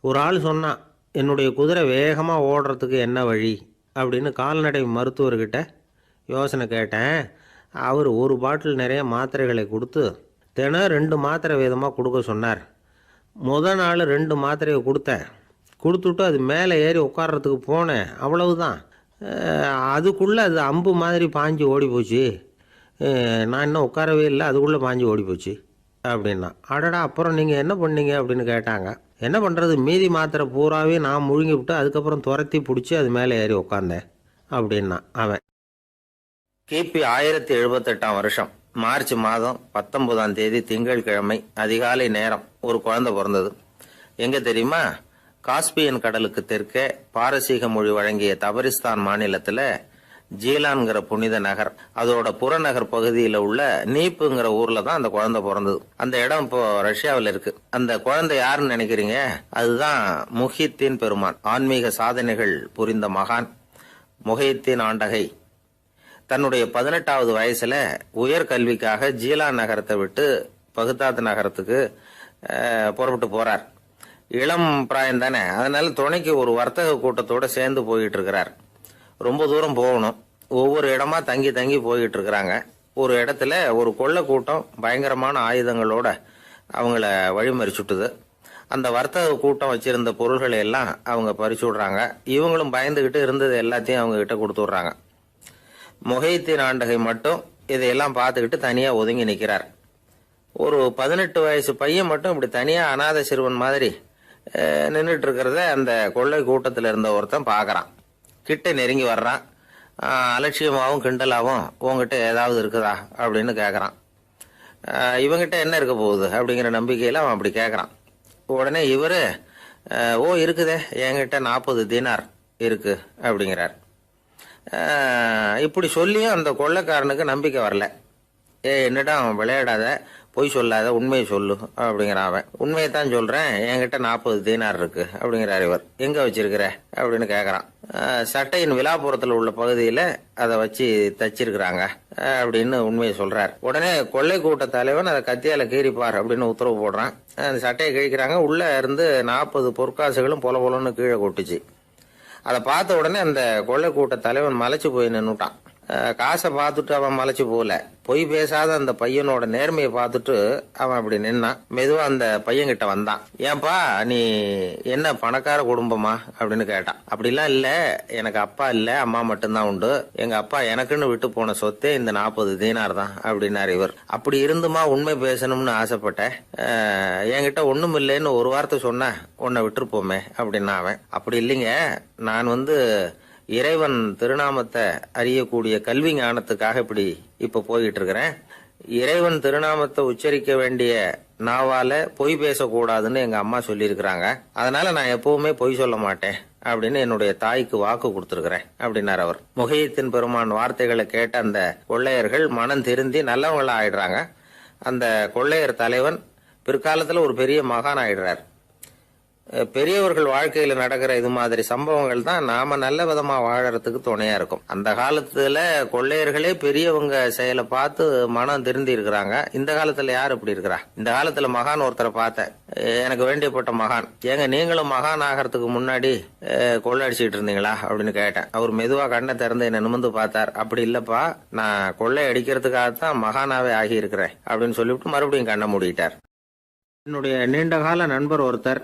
ஒரு ஆள் சொன்னான், என்னுடைய குதிரை வேகமாக ஓடுறதுக்கு என்ன வழி அப்படின்னு. கால்நடை மருத்துவர்கிட்ட யோசனை கேட்டேன். அவர் ஒரு பாட்டில் நிறைய மாத்திரைகளை கொடுத்து தினம் 2 மாத்திரை விதமாக கொடுக்க சொன்னார். நாள் 2 மாத்திரையை கொடுத்தேன். கொடுத்துட்டு அது மேலே ஏறி உட்கார்றதுக்கு போனேன். அவ்வளவுதான். அதுக்குள்ளே அது அம்பு மாதிரி பாஞ்சு ஓடி போச்சு. நான் இன்னும் உட்காரவே இல்லை, அதுக்குள்ளே பாஞ்சு ஓடி போச்சு அப்படின்னா. அடடா, அப்புறம் நீங்கள் என்ன பண்ணீங்க அப்படின்னு கேட்டாங்க. என்ன பண்ணுறது, மீதி மாத்திரை பூராவே நான் முழுங்கி விட்டு அதுக்கப்புறம் துரத்தி பிடிச்சி அது மேலே ஏறி உட்காந்தேன் அப்படின்னா அவன். கிபி 1078 வருஷம் மார்ச் மாதம் 19ஆம் தேதி திங்கட்கிழமை அதிகாலை நேரம் ஒரு குழந்தை பிறந்தது. எங்கே தெரியுமா? காஸ்பியன் கடலுக்கு தெற்கே பாரசீக மொழி வழங்கிய தபரிஸ்தான் மாநிலத்தில் ஜீலான்கிற புனித நகர், அதோட புறநகர் பகுதியில் உள்ள நீப்புங்கிற ஊர்ல தான் அந்த குழந்தை பிறந்தது. அந்த இடம் இப்போ ரஷ்யாவில் இருக்கு. அந்த குழந்தை யாருன்னு நினைக்கிறீங்க? அதுதான் முஹித்தீன் பெருமான், ஆன்மீக சாதனைகள் புரிந்த மகான் முஹித்தீன் ஆண்டகை. தன்னுடைய 18வது வயசுல உயர்கல்விக்காக ஜீலான் நகரத்தை விட்டு பகுதாத் நகரத்துக்கு புறப்பட்டு போறார். இளம் பிராயம் தானே, அதனால துணைக்கு ஒரு வர்த்தக கூட்டத்தோட சேர்ந்து போயிட்டு இருக்கிறார். ரொம்ப தூரம் போகணும். ஒவ்வொரு இடமா தங்கி தங்கி போயிட்டு இருக்கிறாங்க. ஒரு இடத்துல ஒரு கொள்ளை கூட்டம் பயங்கரமான ஆயுதங்களோட அவங்கள வழிமறிச்சுட்டுது. அந்த வர்த்தக கூட்டம் வச்சிருந்த பொருள்களை எல்லாம் அவங்க பறிச்சு விடுறாங்க. இவங்களும் பயந்துகிட்டு இருந்தது எல்லாத்தையும் அவங்க கிட்ட கொடுத்து விடுறாங்க. முஹித்தீன் ஆண்டகை மட்டும் இதையெல்லாம் பார்த்துக்கிட்டு தனியா ஒதுங்கி நிற்கிறார். ஒரு 18 வயசு பையன் மட்டும் இப்படி தனியா அநாத சிறுவன் மாதிரி நின்றுட்டு இருக்கிறத அந்த கொள்ளை கூட்டத்தில் இருந்த ஒருத்தன் பார்க்கறான். கிட்ட நெருங்கி வர்றான். அலட்சியமாகவும் கிண்டலாகவும் உங்ககிட்ட ஏதாவது இருக்குதா அப்படின்னு கேட்குறான். இவங்கிட்ட என்ன இருக்க போகுது அப்படிங்கிற நம்பிக்கையில் அவன் அப்படி கேட்குறான். உடனே இவர், ஓ இருக்குதே, என்கிட்ட 40 தீனார் இருக்கு அப்படிங்கிறார். இப்படி சொல்லியும் அந்த கொள்ளைக்காரனுக்கு நம்பிக்கை வரல. என்னிடம் விளையாடாத, பொய் சொல்லாத, உண்மையை சொல்லு அப்படிங்கிறான் அவன். உண்மையைத்தான் சொல்றேன், என்கிட்ட 40 தீனார் இருக்கு அப்படிங்கிறார் இவர். எங்க வச்சிருக்கிற அப்படின்னு கேட்கறான். சட்டையின் விழாப்புறத்தில் உள்ள பகுதியில அதை வச்சு தச்சிருக்கிறாங்க அப்படின்னு உண்மையை சொல்றார். உடனே கொள்ளை கூட்ட தலைவன் அதை கத்தியால கீறிப்பார் அப்படின்னு உத்தரவு போடுறான். அந்த சட்டையை கிழிக்கிறாங்க. உள்ள இருந்து 40 பொற்காசுகளும் பொல பொலன்னு கீழே கொட்டுச்சு. அதை பார்த்த உடனே அந்த கொள்ளை கூட்ட தலைவன் மலைச்சு போய் நின்னுட்டான். காசை பார்த்துட்டு அவன் மலைச்சு போகல, பொய் பேசாத அந்த பையனோட நேர்மையை பார்த்துட்டு அவன் அப்படி நின்னான். மெதுவா அந்த பையன் கிட்ட வந்தான். ஏன்பா, நீ என்ன பணக்கார குடும்பமா அப்படின்னு கேட்டான். அப்படிலாம் இல்ல, எனக்கு அப்பா இல்ல, அம்மா மட்டும்தான் உண்டு. எங்க அப்பா எனக்குன்னு விட்டு போன சொத்தே இந்த 40 தீனார் தான் அப்படின்னாரு இவர். அப்படி இருந்துமா உண்மை பேசணும்னு ஆசைப்பட்டேன். என்கிட்ட ஒண்ணும் இல்லைன்னு ஒரு வார்த்தை சொன்ன உன்னை விட்டுருப்போமே அப்படின்னா அவன். அப்படி இல்லைங்க, நான் இறைவன் திருநாமத்தை அறியக்கூடிய கல்வி ஞானத்துக்காக இப்ப போயிட்டு இருக்கிறேன். இறைவன் திருநாமத்தை உச்சரிக்க வேண்டிய நாவால பொய் பேசக்கூடாதுன்னு எங்க அம்மா சொல்லியிருக்கிறாங்க. அதனால நான் எப்பவுமே பொய் சொல்ல மாட்டேன் அப்படின்னு என்னுடைய தாய்க்கு வாக்கு கொடுத்திருக்கிறேன் அப்படின்னார் அவர். முஹித்தீன் பெருமான் வார்த்தைகளை கேட்ட அந்த கொள்ளையர்கள் மனம் திருந்தி நல்லவங்களா ஆயிடுறாங்க. அந்த கொள்ளையர் தலைவன் பிற்காலத்துல ஒரு பெரிய மகான் ஆயிடுறார். பெரியவர்கள் வாழ்க்கையில நடக்கிற இது மாதிரி சம்பவங்கள் தான் நாம நல்ல விதமா வாழறதுக்கு துணையா இருக்கும். அந்த காலத்துல கொள்ளையர்களே பெரியவங்க செயலை பார்த்து மனம் திருந்தி இருக்கிறாங்க. இந்த காலத்துல யார் இப்படி இருக்கிறா? இந்த காலத்துல மகான் ஒருத்தரை பார்த்தேன், எனக்கு வேண்டியப்பட்ட மகான். ஏங்க, நீங்களும் மகான் ஆகிறதுக்கு முன்னாடி கொள்ளை அடிச்சுட்டு இருந்தீங்களா அப்படின்னு கேட்டேன். அவர் மெதுவா கண்ணை திறந்து என்ன நிமிர்ந்து பார்த்தார். அப்படி இல்லப்பா, நான் கொள்ளை அடிக்கிறதுக்காகத்தான் மகானாவே ஆகி இருக்கிறேன் அப்படின்னு சொல்லிவிட்டு மறுபடியும் கண்ணை மூடிட்டார். என்னுடைய நீண்டகால நண்பர் ஒருத்தர்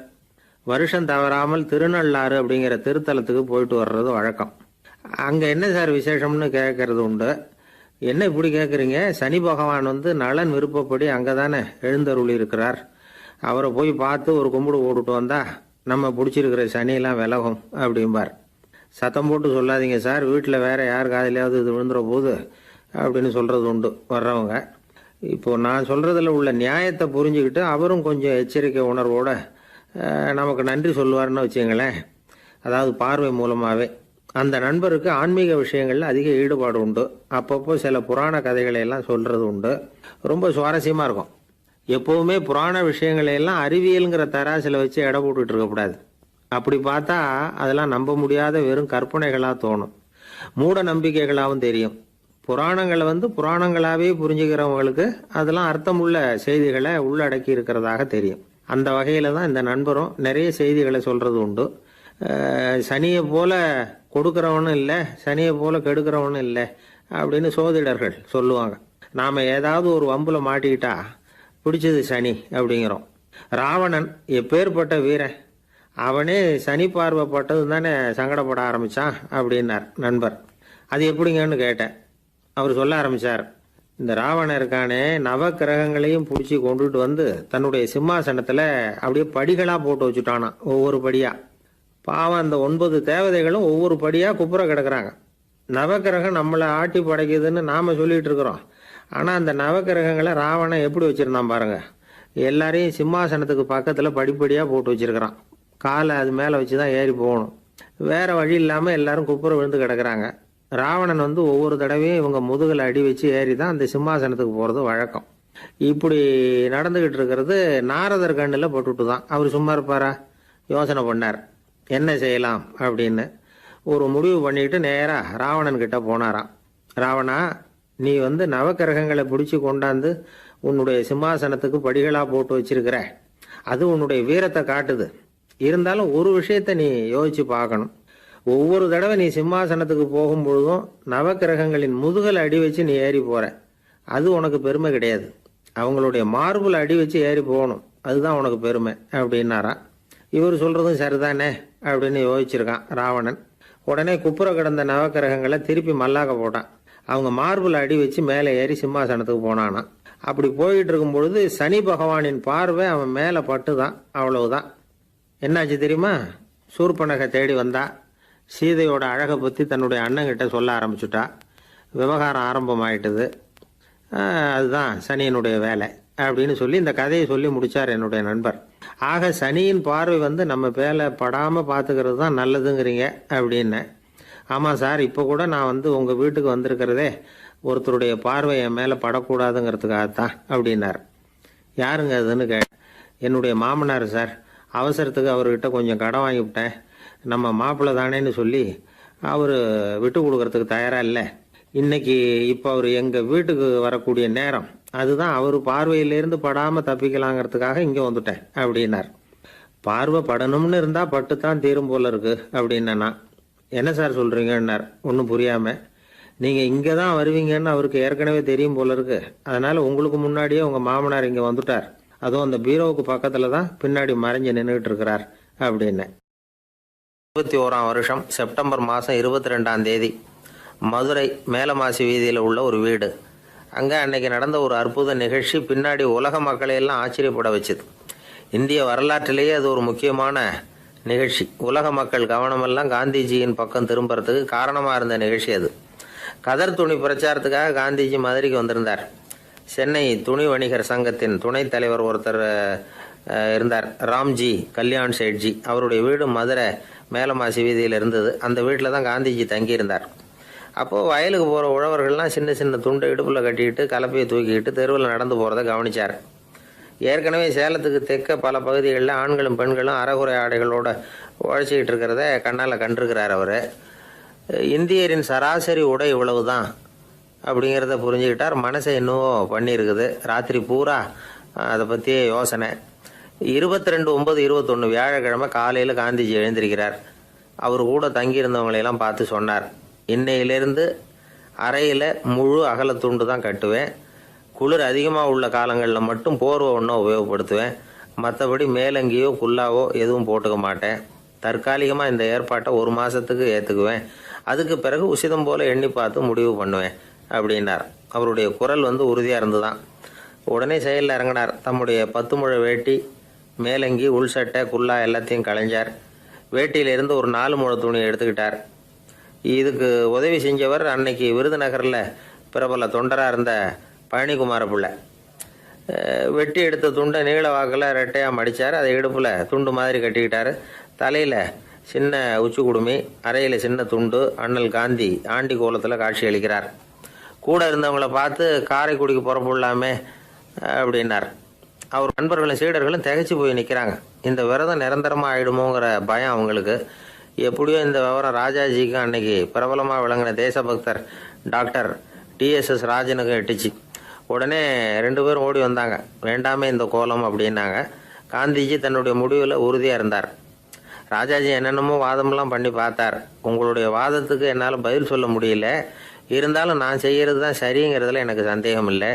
வருஷம் தவறாமல் திருநள்ளாறு அப்படிங்கிற திருத்தலத்துக்கு போயிட்டு வர்றது வழக்கம். அங்கே என்ன சார் விசேஷம்னு கேட்கறது உண்டு. என்ன இப்படி கேட்குறீங்க? சனி பகவான் நலன் விருப்பப்படி அங்கே தானே எழுந்தருளி இருக்கிறார். அவரை போய் பார்த்து ஒரு கும்பிடு போட்டுட்டு வந்தா நம்ம பிடிச்சிருக்கிற சனியெல்லாம் விலகும் அப்படிம்பார். சத்தம் போட்டு சொல்லாதீங்க சார், வீட்டில் வேற யார் காதிலையாவது இது விழுந்துற போது அப்படின்னு சொல்றது உண்டு வர்றவங்க. இப்போ நான் சொல்றதுல உள்ள நியாயத்தை புரிஞ்சுக்கிட்டு அவரும் கொஞ்சம் எச்சரிக்கை உணர்வோட நமக்கு நன்றி சொல்லுவார்னு வச்சுங்களேன். அதாவது பார்வை மூலமாகவே. அந்த நண்பருக்கு ஆன்மீக விஷயங்கள்ல அதிக ஈடுபாடு உண்டு. அப்பப்போ சில புராண கதைகளை எல்லாம் சொல்றது உண்டு. ரொம்ப சுவாரஸ்யமா இருக்கும். எப்பவுமே புராண விஷயங்களை எல்லாம் அறிவியலுங்கிற தராசில வச்சு எடை போட்டுட்டு இருக்கக்கூடாது. அப்படி பார்த்தா அதெல்லாம் நம்ப முடியாத வெறும் கற்பனைகளா தோணும், மூட நம்பிக்கைகளாகவும் தெரியும். புராணங்களை புராணங்களாவே புரிஞ்சுக்கிறவங்களுக்கு அதெல்லாம் அர்த்தமுள்ள செய்திகளை உள்ளடக்கி இருக்கிறதாக தெரியும். அந்த வகையில் தான் இந்த நண்பரும் நிறைய செய்திகளை சொல்கிறது உண்டு. சனியை போல கொடுக்குறவனும் இல்லை, சனியை போல கெடுக்கிறவனும் இல்லை அப்படின்னு சோதிடர்கள் சொல்லுவாங்க. நாம் ஏதாவது ஒரு வம்பில் மாட்டிக்கிட்டா பிடிச்சது சனி அப்படிங்கிறோம். ராவணன் எப்பேற்பட்ட வீரன், அவனே சனி பார்வைப்பட்டது தானே சங்கடப்பட ஆரம்பித்தான் அப்படின்னார் நண்பர். அது எப்படிங்கன்னு கேட்டேன். அவர் சொல்ல ஆரம்பித்தார், இந்த ராவணன் இருக்கானே நவ கிரகங்களையும் பிடிச்சி கொண்டுட்டு வந்து தன்னுடைய சிம்மாசனத்தில் அப்படியே படிகளாக போட்டு வச்சுட்டானான், ஒவ்வொரு படியாக. பாவம் அந்த 9 தேவதைகளும் ஒவ்வொரு படியாக குப்புற கிடக்குறாங்க. நவக்கிரகம் நம்மளை ஆட்டி படைக்குதுன்னு நாம் சொல்லிகிட்டு இருக்கிறோம். ஆனால் அந்த நவக்கிரகங்களை ராவணன் எப்படி வச்சுருந்தான் பாருங்கள். எல்லாரையும் சிம்மாசனத்துக்கு பக்கத்தில் படிப்படியாக போட்டு வச்சுருக்கிறான். காலை அது மேலே வச்சு தான் ஏறி போகணும். வேறு வழி இல்லாமல் எல்லாரும் குப்புற விழுந்து கிடக்குறாங்க. ராவணன் வந்து ஒவ்வொரு தடவையும் இவங்க முதுகில் அடி வச்சு ஏறி தான் அந்த சிம்மாசனத்துக்கு போகிறது வழக்கம். இப்படி நடந்துக்கிட்டு இருக்கிறது நாரதர் கண்ணில் போட்டுட்டு தான். அவர் சும்மா இருப்பாரா? யோசனை பண்ணார் என்ன செய்யலாம் அப்படின்னு. ஒரு முடிவு பண்ணிட்டு நேராக ராவணன் கிட்ட போனாராம். ராவணா, நீ வந்து நவக்கிரகங்களை பிடிச்சி கொண்டாந்து உன்னுடைய சிம்மாசனத்துக்கு படிகளாக போட்டு வச்சிருக்கிற, அது உன்னுடைய வீரத்தை காட்டுது. இருந்தாலும் ஒரு விஷயத்தை நீ யோசிச்சு பார்க்கணும். ஒவ்வொரு தடவை நீ சிம்மாசனத்துக்கு போகும்பொழுதும் நவக்கிரகங்களின் முதுகலை அடி வச்சு நீ ஏறி போற, அது உனக்கு பெருமை கிடையாது. அவங்களுடைய மார்புல அடி வச்சு ஏறி போகணும், அதுதான் உனக்கு பெருமை அப்படின்னாராம். இவர் சொல்றதும் சரிதானே அப்படின்னு யோசிச்சிருக்கான் ராவணன். உடனே குப்புற கிடந்த நவக்கிரகங்களை திருப்பி மல்லாக்க போட்டான். அவங்க மார்புல அடி வச்சு மேலே ஏறி சிம்மாசனத்துக்கு போனானா. அப்படி போயிட்டு இருக்கும் பொழுது சனி பகவானின் பார்வை அவன் மேலே பட்டுதான். அவ்வளவுதான். என்னாச்சு தெரியுமா? சூர்பனகை தேடி வந்தா. சீதையோட அழகை பற்றி தன்னுடைய அண்ணங்கிட்ட சொல்ல ஆரம்பிச்சுட்டா. விவகாரம் ஆரம்பமாயிட்டுது. அதுதான் சனியினுடைய வேலை அப்படின்னு சொல்லி இந்த கதையை சொல்லி முடிச்சார் என்னுடைய நண்பர். ஆக சனியின் பார்வை வந்து நம்ம பேல படாமல் பார்த்துக்கிறது தான் நல்லதுங்கிறீங்க அப்படின்னு. ஆமாம் சார், இப்போ கூட நான் வந்து உங்கள் வீட்டுக்கு வந்திருக்கிறதே ஒருத்தருடைய பார்வை என் மேலே படக்கூடாதுங்கிறதுக்காகத்தான் அப்படின்னார். யாருங்க அதுன்னு என்னுடைய மாமனார் சார். அவசரத்துக்கு அவர்கிட்ட கொஞ்சம் கடன் வாங்கிவிட்டேன். நம்ம மாப்பிள்ளை தானேன்னு சொல்லி அவர் விட்டு கொடுக்கறதுக்கு தயாராக இல்லை. இன்னைக்கு இப்போ அவர் எங்கள் வீட்டுக்கு வரக்கூடிய நேரம், அதுதான் அவர் பார்வையிலேருந்து படாமல் தப்பிக்கலாங்கிறதுக்காக இங்கே வந்துட்டேன் அப்படின்னார். பார்வை படணும்னு இருந்தால் பட்டுத்தான் தீரும் போல இருக்கு அப்படின்னா. என்ன சார் சொல்கிறீங்கன்னார் ஒன்றும் புரியாமல். நீங்கள் இங்கே தான் வருவீங்கன்னு அவருக்கு ஏற்கனவே தெரியும் போல இருக்கு. அதனால் உங்களுக்கு முன்னாடியே உங்கள் மாமனார் இங்கே வந்துட்டார். அதுவும் அந்த பீரோவுக்கு பக்கத்தில் தான் பின்னாடி மறைஞ்சு நின்றுட்டு இருக்கிறார் அப்படின்னு. 21ஆம் வருஷம் செப்டம்பர் மாதம் 22ஆம் தேதி மதுரை மேலமாசி வீதியில் உள்ள ஒரு வீடு. அங்கே அன்னைக்கு நடந்த ஒரு அற்புத நிகழ்ச்சி பின்னாடி உலக மக்களையெல்லாம் ஆச்சரியப்பட வச்சுது. இந்திய வரலாற்றிலேயே அது ஒரு முக்கியமான நிகழ்ச்சி. உலக மக்கள் கவனமெல்லாம் காந்திஜியின் பக்கம் திரும்புறதுக்கு காரணமாக இருந்த நிகழ்ச்சி அது. கதர் துணி பிரச்சாரத்துக்காக காந்திஜி மதுரைக்கு வந்திருந்தார். சென்னை துணி வணிகர் சங்கத்தின் துணைத் தலைவர் ஒருத்தர் இருந்தார், ராம்ஜி கல்யாண் சேட்ஜி. அவருடைய வீடு மதுரை மேலமாசி வீதியில் இருந்தது. அந்த வீட்டில் தான் காந்திஜி தங்கியிருந்தார். அப்போது வயலுக்கு போகிற உழவர்கள்லாம் சின்ன சின்ன துண்டை இடுப்பில் கட்டிக்கிட்டு கலப்பையை தூக்கிக்கிட்டு தெருவில் நடந்து போகிறத கவனித்தார். ஏற்கனவே சேலத்துக்கு தெற்க பல பகுதிகளில் ஆண்களும் பெண்களும் அரைகுறை ஆடைகளோடு உழைச்சிக்கிட்டு இருக்கிறத கண்ணால் கண்டிருக்கிறார் அவர். இந்தியரின் சராசரி உடை இவ்வளவு தான் அப்படிங்கிறத புரிஞ்சுக்கிட்டார். மனசை இன்னும் பண்ணியிருக்குது. ராத்திரி பூரா அதை பற்றியே யோசனை. 22/9/21 வியாழக்கிழமை காலையில் காந்திஜி எழுந்திருக்கிறார். அவர் கூட தங்கியிருந்தவங்களையெல்லாம் பார்த்து சொன்னார், இன்னையிலேருந்து அறையில் முழு அகலத்துண்டு தான் கட்டுவேன். குளிர் அதிகமாக உள்ள காலங்களில் மட்டும் போர்வை ஒன்றும் உபயோகப்படுத்துவேன். மற்றபடி மேலங்கியோ குல்லாவோ எதுவும் போட்டுக்க மாட்டேன். தற்காலிகமாக இந்த ஏற்பாட்டை 1 மாதத்துக்கு ஏற்றுக்குவேன். அதுக்கு பிறகு உசிதம் போல் எண்ணி பார்த்து முடிவு பண்ணுவேன் அப்படின்னார். அவருடைய குரல் வந்து உறுதியாக இருந்துதான். உடனே செயலில் இறங்கினார். தம்முடைய 10 முழ வேட்டி, மேலங்கி, உள் சட்டை, குல்லா எல்லாத்தையும் களைஞ்சார். வேட்டியிலிருந்து ஒரு 4 முழ துணியை எடுத்துக்கிட்டார். இதுக்கு உதவி செஞ்சவர் அன்னைக்கு விருதுநகரில் பிரபல தொண்டராக இருந்த பழனிக்குமார பிள்ளை. வெட்டி எடுத்த துண்டை நீள வாக்கில் ரெட்டையாக மடித்தார். அதை இடுப்பில் துண்டு மாதிரி கட்டிக்கிட்டார். தலையில் சின்ன உச்சி குடுமி, அறையில் சின்ன துண்டு. அண்ணல் காந்தி ஆண்டி கோலத்தில் காட்சி அளிக்கிறார். கூட இருந்தவங்களை பார்த்து காரைக்குடிக்கு புறப்படலாமே அப்படின்னார். அவர் நண்பர்களும் சீடர்களும் திகைச்சு போய் நிற்கிறாங்க. இந்த விரதம் நிரந்தரமாக ஆகிடுமோங்கிற பயம் அவங்களுக்கு. எப்படியோ இந்த விவரம் ராஜாஜிக்கு அன்னைக்கு பிரபலமாக விளங்கின தேசபக்தர் டாக்டர் TSS ராஜனுக்கு எட்டுச்சு. உடனே 2 பேரும் ஓடி வந்தாங்க. வேண்டாமே இந்த கோலம் அப்படின்னாங்க. காந்திஜி தன்னுடைய முடிவில் உறுதியாக இருந்தார். ராஜாஜி என்னென்னமோ வாதமெல்லாம் பண்ணி பார்த்தார். உங்களுடைய வாதத்துக்கு என்னால் பதில் சொல்ல முடியல, இருந்தாலும் நான் செய்கிறது தான் சரிங்கிறதுல எனக்கு சந்தேகம் இல்லை.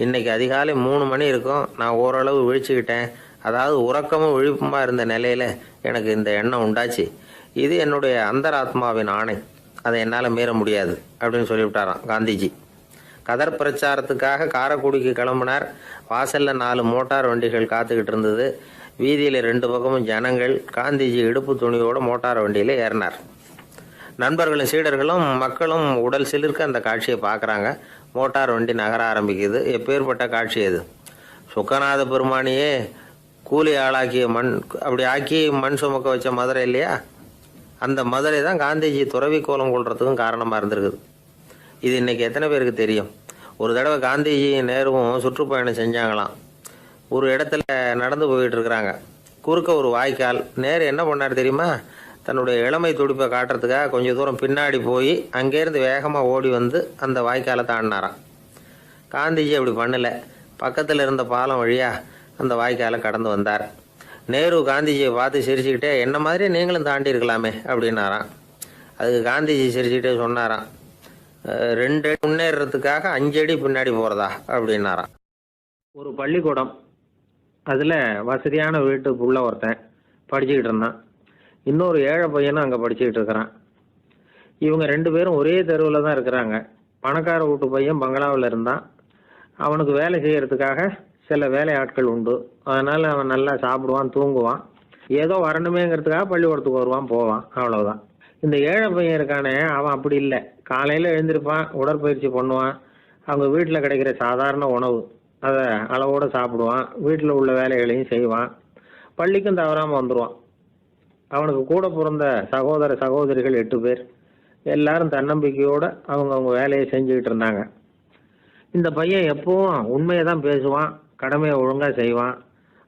இன்றைக்கி அதிகாலை 3 மணி இருக்கும், நான் ஓரளவு விழிச்சுக்கிட்டேன். அதாவது உறக்கமும் விழிப்புமாக இருந்த நிலையில் எனக்கு இந்த எண்ணம் உண்டாச்சு. இது என்னுடைய அந்தராத்மாவின் ஆணை, அதை என்னால் மீற முடியாது அப்படின்னு சொல்லிவிட்டாராம் காந்திஜி. கதர் பிரச்சாரத்துக்காக காரைக்குடிக்கு கிளம்பினார். வாசலில் 4 மோட்டார் வண்டிகள் காத்துக்கிட்டு இருந்தது. வீதியில் 2 பக்கமும் ஜனங்கள். காந்திஜி இடுப்பு துணியோடு மோட்டார் வண்டியில் ஏறினார். நண்பர்களும் சீடர்களும் மக்களும் உடல் சிலிர்க்க அந்த காட்சியை பார்க்குறாங்க. மோட்டார் வண்டி நகர ஆரம்பிக்குது. எப்பேற்பட்ட காட்சி அது! சுக்கநாத பெருமானியே கூலி ஆளாக்கிய அப்படி ஆக்கி மண் சுமக்க வச்ச மதுரை இல்லையா? அந்த மதுரை தான் காந்திஜி துறவி கோலம் கொள்றதுக்கும் காரணமாக இருந்திருக்குது. இது இன்னைக்கு எத்தனை பேருக்கு தெரியும்? ஒரு தடவை காந்திஜி நேருவும் சுற்றுப்பயணம் செஞ்சாங்களாம். ஒரு இடத்துல நடந்து போயிட்டு இருக்கிறாங்க. குறுக்க ஒரு வாய்க்கால். நேரு என்ன பண்ணார் தெரியுமா? தன்னுடைய இளமை துடிப்பை காட்டுறதுக்காக கொஞ்சம் தூரம் பின்னாடி போய் அங்கேருந்து வேகமாக ஓடி வந்து அந்த வாய்க்காலை தாண்டினாராம். காந்திஜி அப்படி பண்ணலை. பக்கத்தில் இருந்த பாலம் வழியாக அந்த வாய்க்காலை கடந்து வந்தார். நேரு காந்திஜியை பார்த்து சிரிச்சுக்கிட்டே, என்ன மாதிரி நீங்களும் தாண்டி இருக்கலாமே அப்படின்னாராம். அதுக்கு காந்திஜி சிரிச்சுக்கிட்டே சொன்னாராம், 2 அடி முன்னேறதுக்காக 5 அடி பின்னாடி போகிறதா அப்படின்னாராம். ஒரு பள்ளிக்கூடம், அதில் வசதியான வீட்டுக்குள்ள ஒருத்தன் படிச்சுக்கிட்டு இருந்தான். இன்னொரு ஏழை பையனும் அங்கே படிச்சுக்கிட்டு இருக்கிறான். இவங்க 2 பேரும் ஒரே தெருவில் தான் இருக்கிறாங்க. பணக்கார வீட்டு பையன் பங்களாவில் இருந்தான். அவனுக்கு வேலை செய்யறதுக்காக சில வேலை ஆட்கள் உண்டு. அதனால் அவன் நல்லா சாப்பிடுவான், தூங்குவான். ஏதோ வரணுமேங்கிறதுக்காக பள்ளிக்கூடத்துக்கு வருவான், போவான், அவ்வளவுதான். இந்த ஏழை பையன் இருக்கானே, அவன் அப்படி இல்லை. காலையில் எழுந்திருப்பான், உடற்பயிற்சி பண்ணுவான். அவங்க வீட்டில் கிடைக்கிற சாதாரண உணவு அதை அளவோடு சாப்பிடுவான். வீட்டில் உள்ள வேலைகளையும் செய்வான். பள்ளிக்கும் தவறாமல் வந்துடுவான். அவனுக்கு கூட பிறந்த சகோதர சகோதரிகள் 8 பேர். எல்லாரும் தன்னம்பிக்கையோடு அவங்க வேலையை செஞ்சுக்கிட்டு இருந்தாங்க. இந்த பையன் எப்பவும் உண்மையை தான் பேசுவான், கடமையை ஒழுங்காக செய்வான்.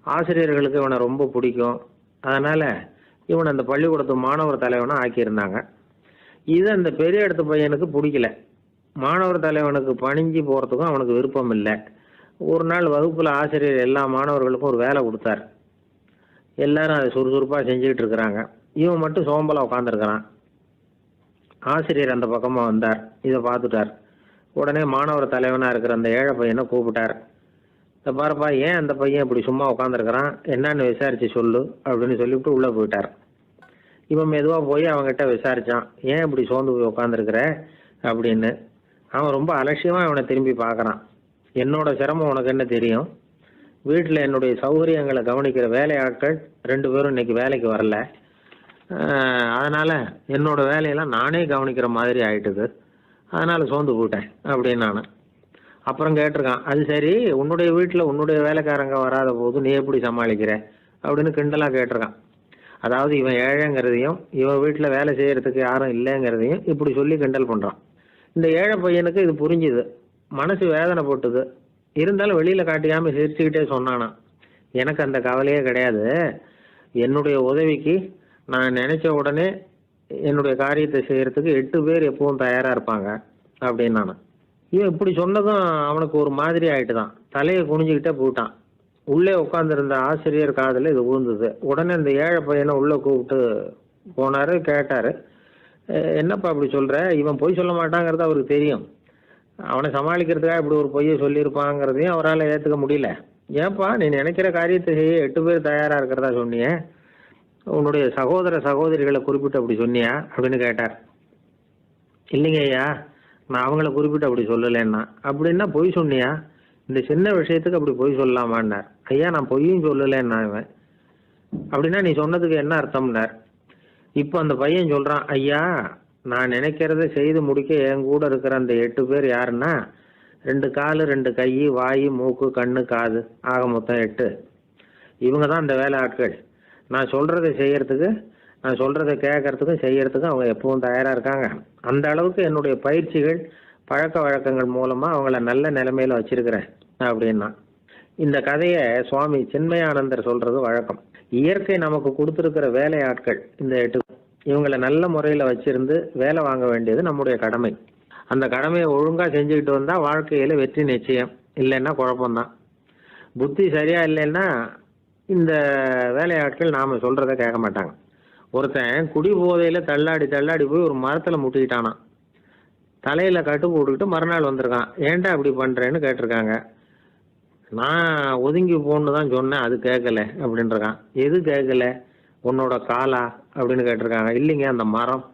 ஆசிரியர்களுக்கு இவனை ரொம்ப பிடிக்கும். அதனால் இவனை அந்த பள்ளிக்கூடத்து மாணவர் தலைவனாக ஆக்கியிருந்தாங்க. இது அந்த பெரிய இடத்து பையனுக்கு பிடிக்கல. மாணவர் தலைவனுக்கு பணிஞ்சு போகிறதுக்கும் அவனுக்கு விருப்பம் இல்லை. ஒரு நாள் வகுப்பில் ஆசிரியர் எல்லா மாணவர்களுக்கும் ஒரு வேலை கொடுத்தார். எல்லாரும் அதை சுறுசுறுப்பாக செஞ்சுக்கிட்டு இருக்கிறாங்க. இவன் மட்டும் சோம்பலாக உட்காந்துருக்கிறான். ஆசிரியர் அந்த பக்கமாக வந்தார். இதை பார்த்துட்டார். உடனே மாணவர் தலைவனாக இருக்கிற அந்த ஏழை பையனை கூப்பிட்டார். இதை பாருப்பா, ஏன் அந்த பையன் இப்படி சும்மா உட்காந்துருக்கிறான், என்னன்னு விசாரித்து சொல்லு அப்படின்னு சொல்லிவிட்டு உள்ளே போயிட்டார். இவன் மெதுவாக போய் அவங்ககிட்ட விசாரித்தான், ஏன் இப்படி சோர்ந்து போய் உட்காந்துருக்கிற அப்படின்னு. அவன் ரொம்ப அலட்சியமாக அவனை திரும்பி பார்க்குறான். என்னோட சிரமம் உனக்கு என்ன தெரியும்? வீட்டில் என்னுடைய சௌகரியங்களை கவனிக்கிற வேலை ஆட்கள் 2 பேரும் இன்னைக்கு வேலைக்கு வரல. அதனால் என்னோட வேலையெல்லாம் நானே கவனிக்கிற மாதிரி ஆயிட்டுது. அதனால் சோர்ந்து போயிட்டேன் அப்படின்னு நான். அப்புறம் கேட்டிருக்கான், அது சரி, உன்னுடைய வீட்டில் உன்னுடைய வேலைக்காரங்க வராத போது நீ எப்படி சமாளிக்கிற அப்படின்னு கிண்டலாக கேட்டிருக்கான். அதாவது இவன் ஏழைங்கிறதையும் இவன் வீட்டில் வேலை செய்யறதுக்கு யாரும் இல்லைங்கிறதையும் இப்படி சொல்லி கிண்டல் பண்ணுறான். இந்த ஏழை பையனுக்கு இது புரிஞ்சுது. மனசு வேதனை போட்டுது. இருந்தாலும் வெளியில் காட்டிக்காமல் சிரிச்சுக்கிட்டே சொன்னானா, எனக்கு அந்த கவலையே கிடையாது. என்னுடைய உதவிக்கு நான் நினைச்ச உடனே என்னுடைய காரியத்தை செய்யறதுக்கு 8 பேர் எப்பவும் தயாராக இருப்பாங்க அப்படின்னு நான். இவன் இப்படி சொன்னதும் அவனுக்கு ஒரு மாதிரி ஆயிட்டு தான். தலையை குனிஞ்சுக்கிட்டே போயிட்டான். உள்ளே உட்காந்துருந்த ஆசிரியர் காதில் இது விழுந்தது. உடனே இந்த ஏழை பையனை உள்ளே கூப்பிட்டு போனார். கேட்டார், என்னப்பா இப்படி சொல்கிற? இவன் பொய் சொல்ல மாட்டாங்கிறது அவருக்கு தெரியும். அவனை சமாளிக்கிறதுக்காக இப்படி ஒரு பொய்யை சொல்லியிருப்பாங்கிறதையும் அவரால் ஏற்றுக்க முடியல. ஏன்பா, நீ நினைக்கிற காரியத்தை செய்ய 8 பேர் தயாராக இருக்கிறதா சொன்னியே, உன்னுடைய சகோதர சகோதரிகளை குறிப்பிட்டு அப்படி சொன்னியா அப்படின்னு கேட்டார். இல்லைங்க ஐயா, நான் அவங்கள குறிப்பிட்டு அப்படி சொல்லலைன்னா. அப்படின்னா பொய் சொன்னியா? இந்த சின்ன விஷயத்துக்கு அப்படி பொய் சொல்லலாமான்னார். ஐயா, நான் பொய்யும் சொல்லலைன்னா. இவன் அப்படின்னா நீ சொன்னதுக்கு என்ன அர்த்தம்னார். இப்போ அந்த பையன் சொல்கிறான், ஐயா, நான் நினைக்கிறத செய்து முடிக்க என் கூட இருக்கிற அந்த 8 பேர் யாருன்னா 2 காலு, 2 கை, வாய், மூக்கு, கண்ணு, காது, ஆக மொத்தம் 8. இவங்க தான் அந்த வேலை ஆட்கள். நான் சொல்கிறத செய்யறதுக்கு, நான் சொல்கிறத கேட்கறதுக்கும் செய்யறதுக்கும் அவங்க எப்பவும் தயாராக இருக்காங்க. அந்த அளவுக்கு என்னுடைய பயிற்சிகள், பழக்க வழக்கங்கள் மூலமாக அவங்கள நல்ல நிலைமையில் வச்சிருக்கிறேன் அப்படின்னா. இந்த கதையை சுவாமி சின்மயானந்தர் சொல்கிறது வழக்கம். இயற்கை நமக்கு கொடுத்துருக்கிற வேலை ஆட்கள் இந்த 8. இவங்களை நல்ல முறையில் வச்சிருந்து வேலை வாங்க வேண்டியது நம்முடைய கடமை. அந்த கடமையை ஒழுங்காக செஞ்சுக்கிட்டு வந்தால் வாழ்க்கையில் வெற்றி நிச்சயம். இல்லைன்னா குழப்பம்தான். புத்தி சரியா இல்லைன்னா இந்த வேலையாட்கள் நாம் சொல்கிறத கேட்க மாட்டாங்க. ஒருத்தன் குடி போதையில் தள்ளாடி தள்ளாடி போய் ஒரு மரத்தில் முட்டிக்கிட்டானான். தலையில் கட்டு போட்டுக்கிட்டு மறுநாள் வந்திருக்கான். ஏன்டா அப்படி பண்ணுறேன்னு கேட்டிருக்காங்க. நான் ஒதுங்கி போன்னு தான் சொன்னேன், அது கேட்கல அப்படின்றான். எது கேட்கல? உன்னோட காலா அப்படின்னு கேட்டிருக்காங்க. இல்லைங்க, அந்த மரம்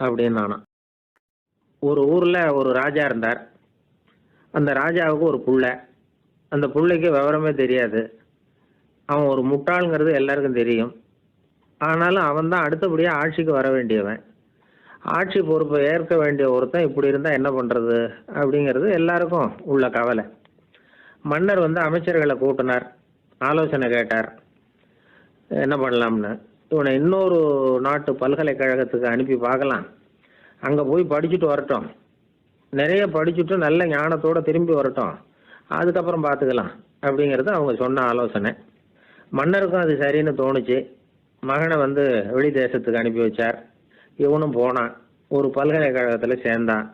அப்படின்னு நானா. ஒரு ஊரில் ஒரு ராஜா இருந்தார். அந்த ராஜாவுக்கு ஒரு புள்ள. அந்த புள்ளைக்கு விவரமே தெரியாது. அவன் ஒரு முட்டாளுங்கிறது எல்லாருக்கும் தெரியும். ஆனாலும் அவன் தான் அடுத்தபடியாக ஆட்சிக்கு வர வேண்டியவன். ஆட்சி பொறுப்பை ஏற்க வேண்டிய ஒருத்தன் இப்படி இருந்தால் என்ன பண்ணுறது அப்படிங்கிறது எல்லாருக்கும் உள்ள கவலை. மன்னர் அமைச்சர்களை கூட்டினார், ஆலோசனை கேட்டார் என்ன பண்ணலாம்னு. இவனை இன்னொரு நாட்டு பல்கலைக்கழகத்துக்கு அனுப்பி பார்க்கலாம், அங்கே போய் படிச்சுட்டு வரட்டும், நிறைய படிச்சுட்டு நல்ல ஞானத்தோடு திரும்பி வரட்டும், அதுக்கப்புறம் பார்த்துக்கலாம் அப்படிங்கிறது அவங்க சொன்ன ஆலோசனை. மன்னருக்கும் அது சரின்னு தோணுச்சு. மகனை வெளி தேசத்துக்கு அனுப்பி வச்சார். இவனும் போனான், ஒரு பல்கலைக்கழகத்தில் சேர்ந்தான்,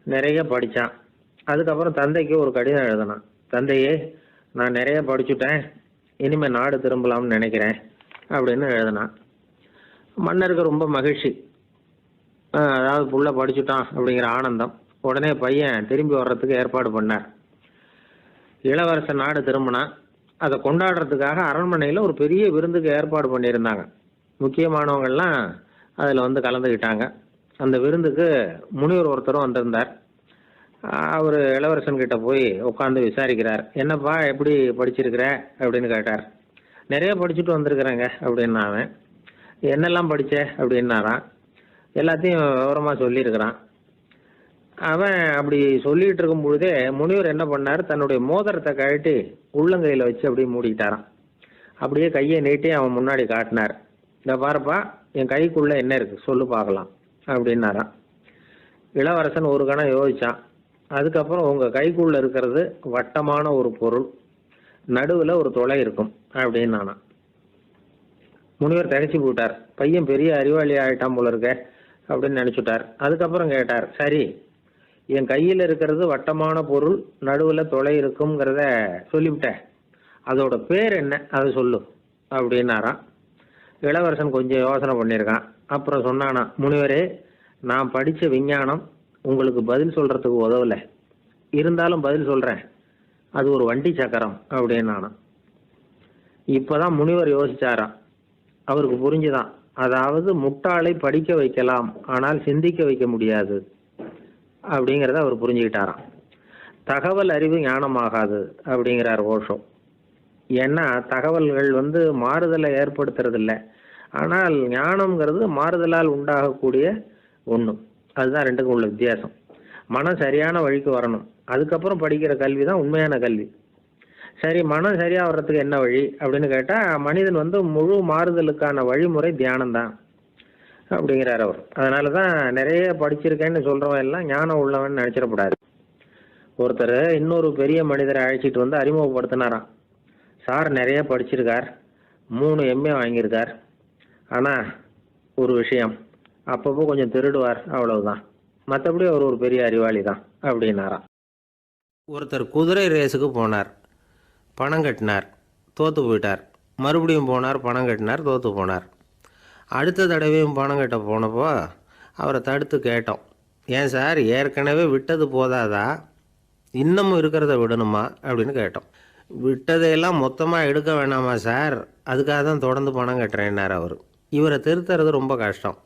நிறைய படித்தான். அதுக்கப்புறம் தந்தைக்கு ஒரு கடிதம் எழுதினான். தந்தையே, நான் நிறைய படிச்சுட்டேன், இனிமேல் நாடு திரும்பலாம்னு நினைக்கிறேன் அப்படின்னு எழுதினான். மன்னருக்கு ரொம்ப மகிழ்ச்சி. அதாவது புள்ள படிச்சுட்டான் அப்படிங்கிற ஆனந்தம். உடனே பையன் திரும்பி வர்றதுக்கு ஏற்பாடு பண்ணார். இளவரசன் நாடு திரும்பினான். அதை கொண்டாடுறதுக்காக அரண்மனையில் ஒரு பெரிய விருந்துக்கு ஏற்பாடு பண்ணியிருந்தாங்க. முக்கியமானவங்கள்லாம் அதில் கலந்துக்கிட்டாங்க. அந்த விருந்துக்கு முனிவர் ஒருத்தரும் வந்திருந்தார். அவர் இளவரசன் கிட்ட போய் உட்காந்து விசாரிக்கிறார். என்னப்பா, எப்படி படிச்சிருக்கிற அப்படின்னு கேட்டார். நிறைய படிச்சுட்டு வந்திருக்கிறேங்க அப்படின்னா அவன். என்னெல்லாம் படித்த அப்படின்னாரான். எல்லாத்தையும் விவரமாக சொல்லியிருக்கிறான். அவன் அப்படி சொல்லிகிட்டு இருக்கும் பொழுதே முனிவர் என்ன பண்ணார், தன்னுடைய மோதிரத்தை கழட்டி உள்ளங்கையில் வச்சு அப்படியே மூடிக்கிட்டாரான். அப்படியே கையை நீட்டி அவன் முன்னாடி காட்டினார். இந்த பாருப்பா, என் கைக்குள்ளே என்ன இருக்குது சொல்லு பார்க்கலாம் அப்படின்னாரான். இளவரசன் ஒரு கணம் யோசித்தான். அதுக்கப்புறம் உங்கள் கைக்குள்ளே இருக்கிறது வட்டமான ஒரு பொருள், நடுவில் ஒரு துளை இருக்கும் அப்படின்னு நானான். முனிவர் தகச்சு போட்டார். பையன் பெரிய அறிவாளி ஆகிட்டான் போல இருக்க அப்படின்னு நினச்சிட்டார். அதுக்கப்புறம் கேட்டார், சரி, என் கையில் இருக்கிறது வட்டமான பொருள், நடுவில் துளை இருக்குங்கிறத சொல்லிவிட்டேன், அதோட பேர் என்ன, அதை சொல்லு அப்படின்னாரான். இளவரசன் கொஞ்சம் யோசனை பண்ணியிருக்கான். அப்புறம் சொன்னானா, முனிவரே, நான் படித்த விஞ்ஞானம் உங்களுக்கு பதில் சொல்கிறதுக்கு உதவலை, இருந்தாலும் பதில் சொல்கிறேன், அது ஒரு வண்டி சக்கரம் அப்படின்னானா. இப்போ தான் முனிவர் யோசிச்சாராம். அவருக்கு புரிஞ்சுதான். அதாவது முட்டாளை படிக்க வைக்கலாம், ஆனால் சிந்திக்க வைக்க முடியாது அப்படிங்கிறத அவர் புரிஞ்சுக்கிட்டாராம். தகவல் அறிவு ஞானமாகாது அப்படிங்கிறார் ஓஷோ. ஏன்னா தகவல்கள் மாறுதலை ஏற்படுத்துறதில்ல, ஆனால் ஞானம்ங்கிறது மாறுதலால் உண்டாகக்கூடிய ஒன்று. அதுதான் ரெண்டுக்கும் உள்ள வித்தியாசம். மனம் சரியான வழிக்கு வரணும், அதுக்கப்புறம் படிக்கிற கல்வி தான் உண்மையான கல்வி. சரி, மனம் சரியாக வர்றதுக்கு என்ன வழி அப்படின்னு கேட்டால், மனிதன் முழு மாறுதலுக்கான வழிமுறை தியானம்தான் அப்படிங்கிறார் அவர். அதனால தான் நிறைய படிச்சிருக்கேன்னு சொல்கிறவன் எல்லாம் ஞானம் உள்ளவன் நினச்சிடக்கூடாது. ஒருத்தர் இன்னொரு பெரிய மனிதரை அழைச்சிட்டு அறிமுகப்படுத்தினாராம். சார் நிறைய படிச்சிருக்கார், 3 MA வாங்கியிருக்கார், ஆனால் ஒரு விஷயம், அப்பப்போ கொஞ்சம் திருடுவார், அவ்வளவுதான், மற்றபடி அவர் ஒரு பெரிய அறிவாளி தான் அப்படின்னாராம். ஒருத்தர் குதிரை ரேஸுக்கு போனார், பணம் கட்டினார், தோற்று போயிட்டார். மறுபடியும் போனார், பணம் கட்டினார், தோற்று போனார். அடுத்த தடவையும் பணம் கட்ட போனப்போ அவரை தடுத்து கேட்டோம், ஏன் சார், ஏற்கனவே விட்டது போதாதா, இன்னமும் இருக்கிறத விடணுமா அப்படின்னு கேட்டோம். விட்டதையெல்லாம் மொத்தமாக எடுக்க வேணாமா சார், அதுக்காக தான் தொடர்ந்து பணம் கட்டுறேன்னார் அவர். இவரை திருத்துறது ரொம்ப கஷ்டம்.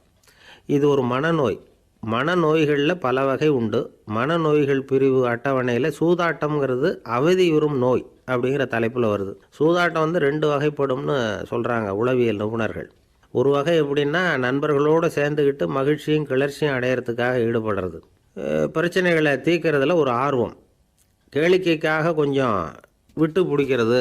இது ஒரு மனநோய். மனநோய்களில் பல வகை உண்டு. மனநோய்கள் பிரிவு அட்டவணையில் சூதாட்டம்ங்கிறது அவதியுறும் நோய் அப்படிங்கிற தலைப்பில் வருது. சூதாட்டம் 2 வகைப்படும்னு சொல்கிறாங்க உளவியல் நிபுணர்கள். ஒரு வகை எப்படின்னா, நண்பர்களோடு சேர்ந்துக்கிட்டு மகிழ்ச்சியும் கிளர்ச்சியும் அடையிறதுக்காக ஈடுபடுறது. பிரச்சனைகளை தீர்க்கறதுல ஒரு ஆர்வம், கேளிக்கைக்காக கொஞ்சம் விட்டு பிடிக்கிறது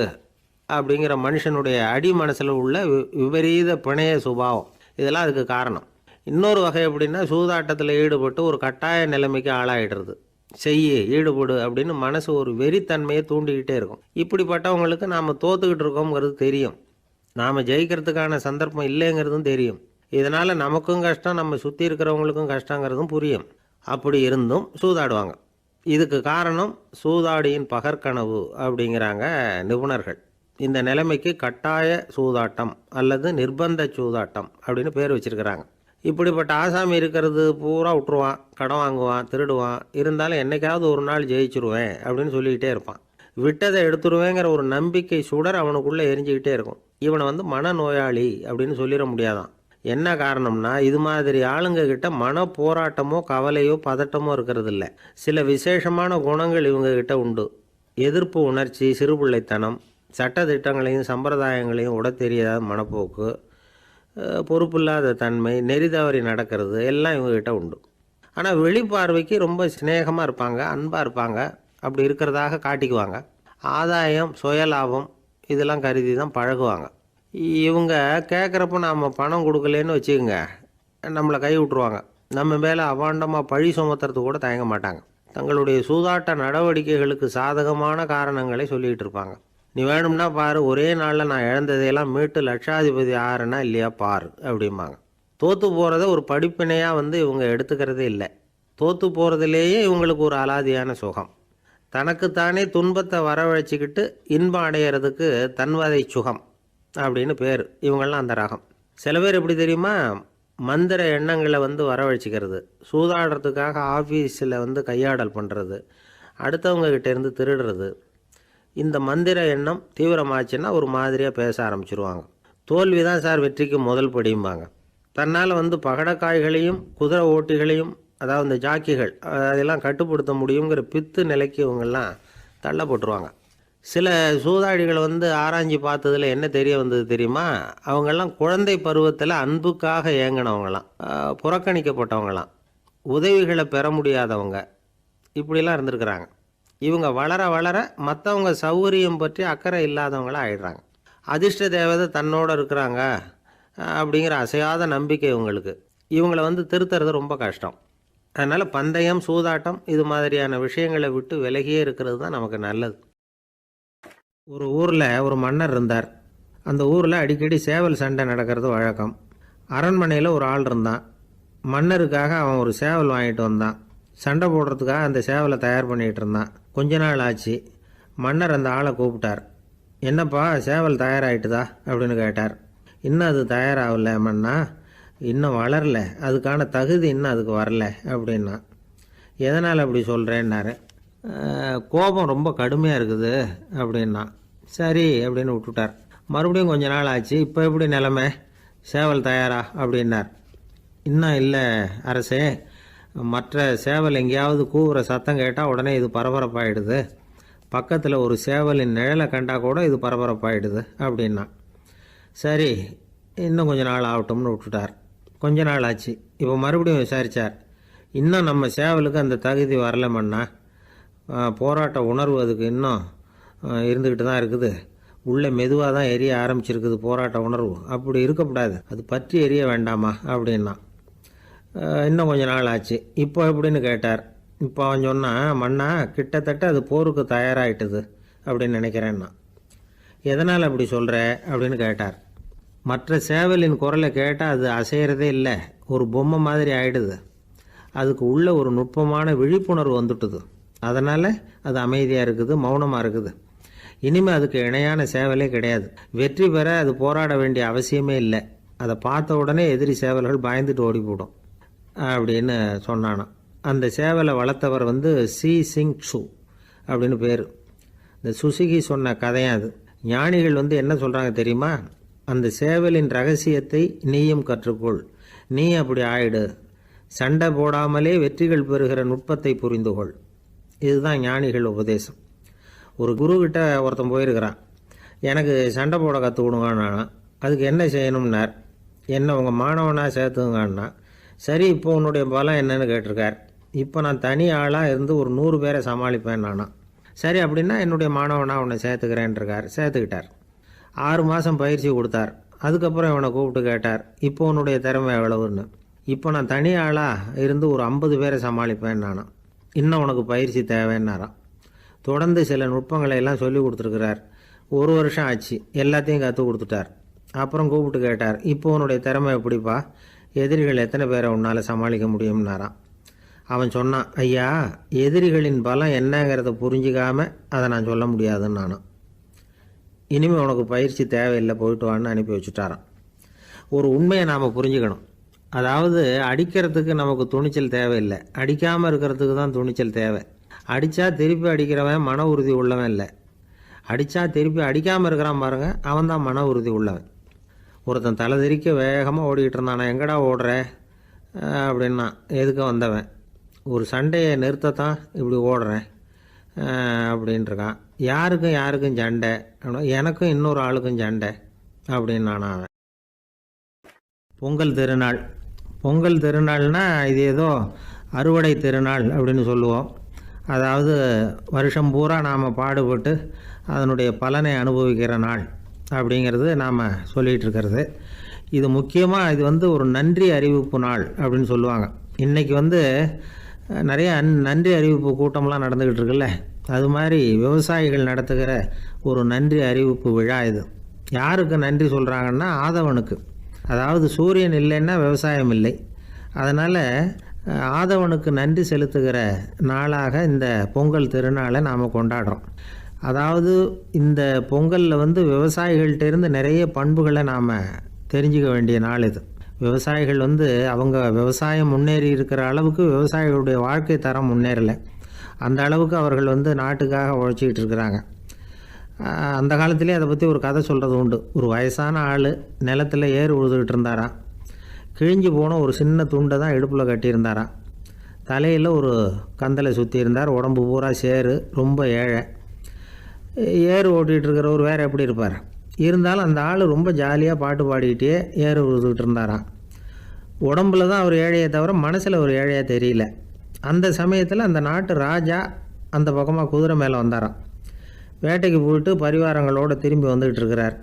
அப்படிங்கிற மனுஷனுடைய அடி மனசில் உள்ள விபரீத பிணைய சுபாவம், இதெல்லாம் அதுக்கு காரணம். இன்னொரு வகை எப்படின்னா, சூதாட்டத்தில் ஈடுபட்டு ஒரு கட்டாய நிலைமைக்கு ஆளாயிடுறது. ஈடுபடு அப்படின்னு மனசு ஒரு வெறித்தன்மையை தூண்டிக்கிட்டே இருக்கும். இப்படிப்பட்டவங்களுக்கு நாம் தோத்துக்கிட்டு இருக்கோங்கிறது தெரியும், நாம் ஜெயிக்கிறதுக்கான சந்தர்ப்பம் இல்லைங்கிறதும் தெரியும். இதனால் நமக்கும் கஷ்டம், நம்ம சுற்றி இருக்கிறவங்களுக்கும் கஷ்டங்கிறதும் புரியும். அப்படி இருந்தும் சூதாடுவாங்க. இதுக்கு காரணம் சூதாடியின் பகற்கனவு அப்படிங்கிறாங்க நிபுணர்கள். இந்த நிலைமைக்கு கட்டாய சூதாட்டம் அல்லது நிர்பந்த சூதாட்டம் அப்படின்னு பேர் வச்சிருக்கிறாங்க. இப்படிப்பட்ட ஆசாமி இருக்கிறது பூரா விட்டுருவான், கடன் வாங்குவான், திருடுவான், இருந்தாலும் என்னைக்காவது ஒரு நாள் ஜெயிச்சிருவேன் அப்படின்னு சொல்லிக்கிட்டே இருப்பான். விட்டதை எடுத்துருவேங்கிற ஒரு நம்பிக்கை சுடர் அவனுக்குள்ளே எரிஞ்சிக்கிட்டே இருக்கும். இவனை மனநோயாளி அப்படின்னு சொல்லிட முடியாதான். என்ன காரணம்னா, இது மாதிரி ஆளுங்க கிட்ட மன போராட்டமோ கவலையோ பதட்டமோ இருக்கிறது இல்லை. சில விசேஷமான குணங்கள் இவங்க கிட்ட உண்டு. எதிர்ப்பு உணர்ச்சி, சிறுபிள்ளைத்தனம், சட்ட திட்டங்களையும் சம்பிரதாயங்களையும் உட தெரியாத மனப்போக்கு, பொறுப்பில்லாத தன்மை, நெறிதவறி நடக்கிறது எல்லாம் இவங்ககிட்ட உண்டு. ஆனால் வெளிப்பார்வைக்கு ரொம்ப சிநேகமாக இருப்பாங்க, அன்பாக இருப்பாங்க, அப்படி இருக்கிறதாக காட்டிக்குவாங்க. ஆதாயம், சுயலாபம் இதெல்லாம் கருதி தான் பழகுவாங்க. இவங்க கேட்குறப்ப நாம் பணம் கொடுக்கலன்னு வச்சுக்கோங்க, நம்மளை கை விட்ருவாங்க. நம்ம மேலே அவாண்டமாக பழி சுமத்துறது கூட தயங்க மாட்டாங்க. தங்களுடைய சூதாட்ட நடவடிக்கைகளுக்கு சாதகமான காரணங்களை சொல்லிகிட்டு இருப்பாங்க. நீ வேணும்னா பாரு, ஒரே நாளில் நான் இழந்ததையெல்லாம் மீட்டு லட்சாதிபதி ஆறேன்னா இல்லையா பாரு அப்படிம்பாங்க. தோற்று போகிறத ஒரு படிப்பினையாக இவங்க எடுத்துக்கிறதே இல்லை. தோற்று போகிறதுலேயே இவங்களுக்கு ஒரு அலாதியான சுகம். தனக்குத்தானே துன்பத்தை வரவழைச்சிக்கிட்டு இன்பம் அடையிறதுக்கு தன்வதை சுகம் அப்படின்னு பேர். இவங்கெல்லாம் அந்த ரகம். சில பேர் எப்படி தெரியுமா, மந்திர எண்ணங்களை வரவழைச்சிக்கிறது, சூதாடுறதுக்காக ஆஃபீஸில் கையாடல் பண்ணுறது, அடுத்தவங்க கிட்டேருந்து திருடுறது. இந்த மந்திர எண்ணம் தீவிரமாச்சுன்னா ஒரு மாதிரியாக பேச ஆரம்பிச்சிருவாங்க. தோல்வி தான் சார் வெற்றிக்கு முதல் படியும்பாங்க. தன்னால் பகடக்காய்களையும் குதிரை ஓட்டிகளையும், அதாவது இந்த ஜாக்கிகள், அதெல்லாம் கட்டுப்படுத்த முடியுங்கிற பித்து நிலைக்கு இவங்கெல்லாம் தள்ளப்பட்டுருவாங்க. சில சூதாடிகளை ஆராய்ச்சி பார்த்ததில் என்ன தெரிய வந்தது தெரியுமா, அவங்கெல்லாம் குழந்தை பருவத்தில் அன்புக்காக ஏங்கினவங்களாம், புறக்கணிக்கப்பட்டவங்களாம், உதவிகளை பெற முடியாதவங்க, இப்படிலாம் இருந்திருக்கிறாங்க. இவங்க வளர வளர மற்றவங்க சௌகரியம் பற்றி அக்கறை இல்லாதவங்களாக ஆயிடுறாங்க. அதிர்ஷ்ட தேவதை தன்னோடு இருக்கிறாங்க அப்படிங்கிற அசையாத நம்பிக்கை இவங்களுக்கு. இவங்களை திருத்துறது ரொம்ப கஷ்டம். அதனால் பந்தயம், சூதாட்டம் இது மாதிரியான விஷயங்களை விட்டு விலகியே இருக்கிறது தான் நமக்கு நல்லது. ஒரு ஊரில் ஒரு மன்னர் இருந்தார். அந்த ஊரில் அடிக்கடி சேவல் சண்டை நடக்கிறது வழக்கம். அரண்மனையில் ஒரு ஆள் இருந்தான். மன்னருக்காக அவன் ஒரு சேவல் வாங்கிட்டு வந்தான். சண்டை போடுறதுக்காக அந்த சேவலை தயார் பண்ணிகிட்டு இருந்தான். கொஞ்ச நாள் ஆச்சு. மன்னர் அந்த ஆளை கூப்பிட்டார். என்னப்பா, சேவல் தயாராகிட்டுதா அப்படின்னு கேட்டார். இன்னும் அது தயாராகல மன்னா, இன்னும் வளரல, அதுக்கான தகுதி இன்னும் அதுக்கு வரல அப்படின்னா. எதனால் அப்படி சொல்கிறேன்னாரு. கோபம் ரொம்ப கடுமையாக இருக்குது அப்படின்னா. சரி அப்படின்னு விட்டுட்டார். மறுபடியும் கொஞ்ச நாள் ஆச்சு. இப்போ எப்படி நிலைமை, சேவல் தயாரா அப்படின்னார். இன்னும் இல்லை அரசே, மற்ற சேவல் எங்கேயாவது கூவுற சத்தம் கேட்டால் உடனே இது பரபரப்பாயிடுது, பக்கத்தில் ஒரு சேவலின் நிழலை கண்டா கூட இது பரபரப்பாயிடுது அப்படின்னா. சரி இன்னும் கொஞ்ச நாள் ஆகட்டும்னு விட்டுட்டார். கொஞ்ச நாள் ஆச்சு. இப்போ மறுபடியும் விசாரித்தார். இன்னும் நம்ம சேவலுக்கு அந்த தகுதி வரலமண்ணா, போராட்ட உணர்வு அதுக்கு இன்னும் இருந்துக்கிட்டு தான் இருக்குது, உள்ளே மெதுவாக தான் எரிய ஆரம்பிச்சிருக்குது போராட்ட உணர்வு, அப்படி இருக்கக்கூடாது, அது பற்றி எரிய வேண்டாமா அப்படின்னா. இன்னும் கொஞ்ச நாள் ஆச்சு. இப்போ எப்படின்னு கேட்டார். இப்போ அவன் சொன்னான், மண்ணா கிட்டத்தட்ட அது போருக்கு தயாராகிட்டுது அப்படின்னு நினைக்கிறேன்னா. எதனால் அப்படி சொல்கிற அப்படின்னு கேட்டார். மற்ற சேவலின் குரலை கேட்டால் அது அசைகிறதே இல்லை, ஒரு பொம்மை மாதிரி ஆகிடுது, அதுக்கு உள்ள ஒரு நுட்பமான விழிப்புணர்வு வந்துட்டுது, அதனால் அது அமைதியாக இருக்குது, மௌனமாக இருக்குது. இனிமேல் அதுக்கு இணையான சேவலே கிடையாது. வெற்றி பெற அது போராட வேண்டிய அவசியமே இல்லை, அதை பார்த்த உடனே எதிரி சேவல்கள் பயந்துட்டு ஓடி போடும் அப்படின்னு சொன்னானான். அந்த சேவலை வளர்த்தவர் சி சிங் சு அப்படின்னு பேர். இந்த சுசுகி சொன்ன கதையும் அது. ஞானிகள் என்ன சொல்கிறாங்க தெரியுமா, அந்த சேவலின் ரகசியத்தை நீயும் கற்றுக்கொள், நீ அப்படி ஆயிடு, சண்டை போடாமலே வெற்றிகள் பெறுகிற நுட்பத்தை புரிந்துகொள். இதுதான் ஞானிகள் உபதேசம். ஒரு குருக்கிட்ட ஒருத்தன் போயிருக்கிறான். எனக்கு சண்டை போட கற்றுக் கொடுங்கண்ணா. அதுக்கு என்ன செய்யணும்னார். என்ன உங்கள் மாணவனாக சேர்த்துங்கண்ணா. சரி இப்போ உன்னுடைய பலம் என்னன்னு கேட்டிருக்கார். இப்போ நான் தனி ஆளாக இருந்து ஒரு 100 பேரை சமாளிப்பேன் நானா. சரி அப்படின்னா என்னுடைய மாணவனாக உன்னை சேர்த்துக்கிறேன்ருக்கார். சேர்த்துக்கிட்டார். 6 மாதம் பயிற்சி கொடுத்தார். அதுக்கப்புறம் இவனை கூப்பிட்டு கேட்டார், இப்போ உன்னுடைய திறமை எவ்வளவுன்னு. இப்போ நான் தனி ஆளாக இருந்து ஒரு 50 பேரை சமாளிப்பேன் நானா. இன்னும் உனக்கு பயிற்சி தேவைன்னாராம். தொடர்ந்து சில நுட்பங்களை எல்லாம் சொல்லி கொடுத்துருக்கிறார். 1 வருஷம் ஆச்சு. எல்லாத்தையும் கற்றுக் கொடுத்துட்டார். அப்புறம் கூப்பிட்டு கேட்டார், இப்போ உன்னுடைய திறமை எப்படிப்பா, எதிரிகள் எத்தனை பேரை உன்னால் சமாளிக்க முடியும்னாராம். அவன் சொன்னான், ஐயா எதிரிகளின் பலம் என்னங்கிறத புரிஞ்சிக்காம அதை நான் சொல்ல முடியாதுன்னு நானும். இனிமேல் உனக்கு பயிற்சி தேவையில்லை, போயிட்டு வான்னு அனுப்பி வச்சுட்டாராம். ஒரு உண்மையை நாம் புரிஞ்சுக்கணும். அதாவது அடிக்கிறதுக்கு நமக்கு துணிச்சல் தேவையில்லை, அடிக்காமல் இருக்கிறதுக்கு தான் துணிச்சல் தேவை. அடித்தா திருப்பி அடிக்கிறவன் மன உறுதி உள்ளவன் இல்லை, அடித்தா திருப்பி அடிக்காமல் இருக்கிறான் பாருங்க, அவன் தான் மன உறுதி உள்ளவன். ஒருத்தன் தலை திரிக்க வேகமாக ஓடிக்கிட்டு இருந்தான். நான் எங்கடா ஓடுற அப்படின்னா, எதுக்க வந்தவன், ஒரு சண்டையை நிறுத்தத்தான் இப்படி ஓடுறேன் அப்படின்ட்டுருக்கான். யாருக்கும் சண்டை, எனக்கும் இன்னொரு ஆளுக்கும் சண்டை அப்படின்னு நான் அவன். பொங்கல் திருநாள். பொங்கல் திருநாள்னா இது ஏதோ அறுவடை திருநாள் அப்படின்னு சொல்லுவோம். அதாவது வருஷம் பூரா நாம் பாடுபட்டு அதனுடைய பலனை அனுபவிக்கிற நாள் அப்படிங்கிறது நாம் சொல்லிகிட்டு இருக்கிறது. இது முக்கியமாக இது ஒரு நன்றி அறிவிப்பு நாள் அப்படின்னு சொல்லுவாங்க. இன்றைக்கி நிறைய நன்றி அறிவிப்பு கூட்டம்லாம் நடந்துக்கிட்டு இருக்குல்ல, அது மாதிரி விவசாயிகள் நடத்துகிற ஒரு நன்றி அறிவிப்பு விழா இது. யாருக்கு நன்றி சொல்கிறாங்கன்னா ஆதவனுக்கு. அதாவது சூரியன் இல்லைன்னா விவசாயம் இல்லை. அதனால் ஆதவனுக்கு நன்றி செலுத்துகிற நாளாக இந்த பொங்கல் திருநாளை நாம் கொண்டாடுறோம். அதாவது இந்த பொங்கலில் விவசாயிகள்கிட்டேருந்து நிறைய பண்புகளை நாம் தெரிஞ்சுக்க வேண்டிய நாள் இது. விவசாயிகள் அவங்க விவசாயம் முன்னேறி இருக்கிற அளவுக்கு விவசாயிகளுடைய வாழ்க்கை தரம் முன்னேறலை. அந்த அளவுக்கு அவர்கள் நாட்டுக்காக உழைச்சிக்கிட்டு இருக்கிறாங்க. அந்த காலத்திலே அதை பற்றி ஒரு கதை சொல்கிறது உண்டு. ஒரு வயசான ஆள் நிலத்தில் ஏறு உழுதுகிட்டு இருந்தாராம். கிழிஞ்சு போன ஒரு சின்ன துண்டை தான் இடுப்பில் கட்டியிருந்தாராம். தலையில் ஒரு கந்தலை சுற்றி இருந்தார். உடம்பு பூரா சேரு, ரொம்ப ஏழை. ஏறு ஓட்டிகிட்டு இருக்கிறவர் வேறு எப்படி இருப்பார்? இருந்தாலும் அந்த ஆள் ரொம்ப ஜாலியாக பாட்டு பாடிக்கிட்டே ஏறு உழுதுகிட்டு இருந்தாராம். உடம்புல தான் அவர் ஏழையை தவிர மனசில் ஒரு ஏழையாக தெரியல. அந்த சமயத்தில் அந்த நாட்டு ராஜா அந்த பக்கமாக குதிரை மேலே வந்தாராம். வேட்டைக்கு போயிட்டு பரிவாரங்களோடு திரும்பி வந்துக்கிட்டு இருக்கிறார்.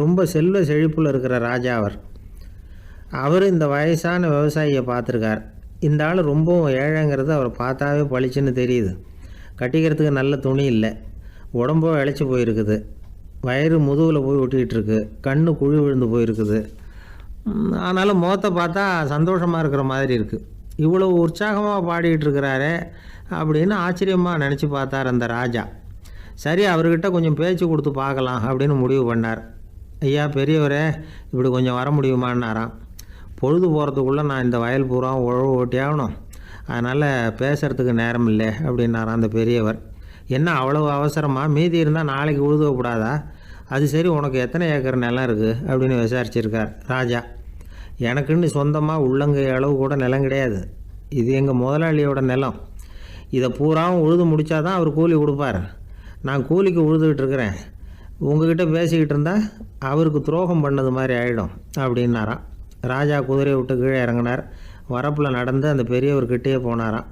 ரொம்ப செல்வ செழிப்பில் இருக்கிற ராஜா அவர் இந்த வயசான விவசாயியை பார்த்துருக்கார். இந்த ஆள் ரொம்பவும் ஏழைங்கிறது அவர் பார்த்தாவே பளிச்சுன்னு தெரியுது. கட்டிக்கிறதுக்கு நல்ல துணி இல்லை, உடம்போ இழைச்சி போயிருக்குது, வயிறு முதுகில் போய் ஒட்டிக்கிட்டு இருக்கு, கண்ணு குழி விழுந்து போயிருக்குது. ஆனாலும் முகத்தை பார்த்தா சந்தோஷமாக இருக்கிற மாதிரி இருக்குது. இவ்வளோ உற்சாகமாக பாடிக்கிட்டு இருக்கிறாரே அப்படின்னு ஆச்சரியமாக நினச்சி பார்த்தார் அந்த ராஜா. சரி, அவர்கிட்ட கொஞ்சம் பேச்சு கொடுத்து பார்க்கலாம் அப்படின்னு முடிவு பண்ணார். ஐயா பெரியவரே, இப்படி கொஞ்சம் வர முடியுமான்னாராம். பொழுது போகிறதுக்குள்ளே நான் இந்த வயல் பூரா உழவு ஓட்டி ஆகணும், அதனால் பேசுகிறதுக்கு நேரம் இல்லை அப்படின்னாராம் அந்த பெரியவர். என்ன அவ்வளவு அவசரமாக? மீதி இருந்தால் நாளைக்கு உழுதக்கூடாதா? அது சரி, உனக்கு எத்தனை ஏக்கர் நிலம் இருக்குது அப்படின்னு விசாரிச்சிருக்கார் ராஜா. எனக்குன்னு சொந்தமாக உள்ளங்கை அளவு கூட நிலம் கிடையாது. இது எங்கள் முதலாளியோட நிலம். இதை பூராவும் உழுது முடித்தாதான் அவர் கூலி கொடுப்பார். நான் கூலிக்கு உழுதுகிட்டு இருக்கிறேன். உங்ககிட்ட பேசிக்கிட்டு இருந்தால் அவருக்கு துரோகம் பண்ணது மாதிரி ஆகிடும் அப்படின்னாராம். ராஜா குதிரையை விட்டு கீழே இறங்கினார். வரப்பில் நடந்து அந்த பெரியவர்கிட்டே போனாராம்.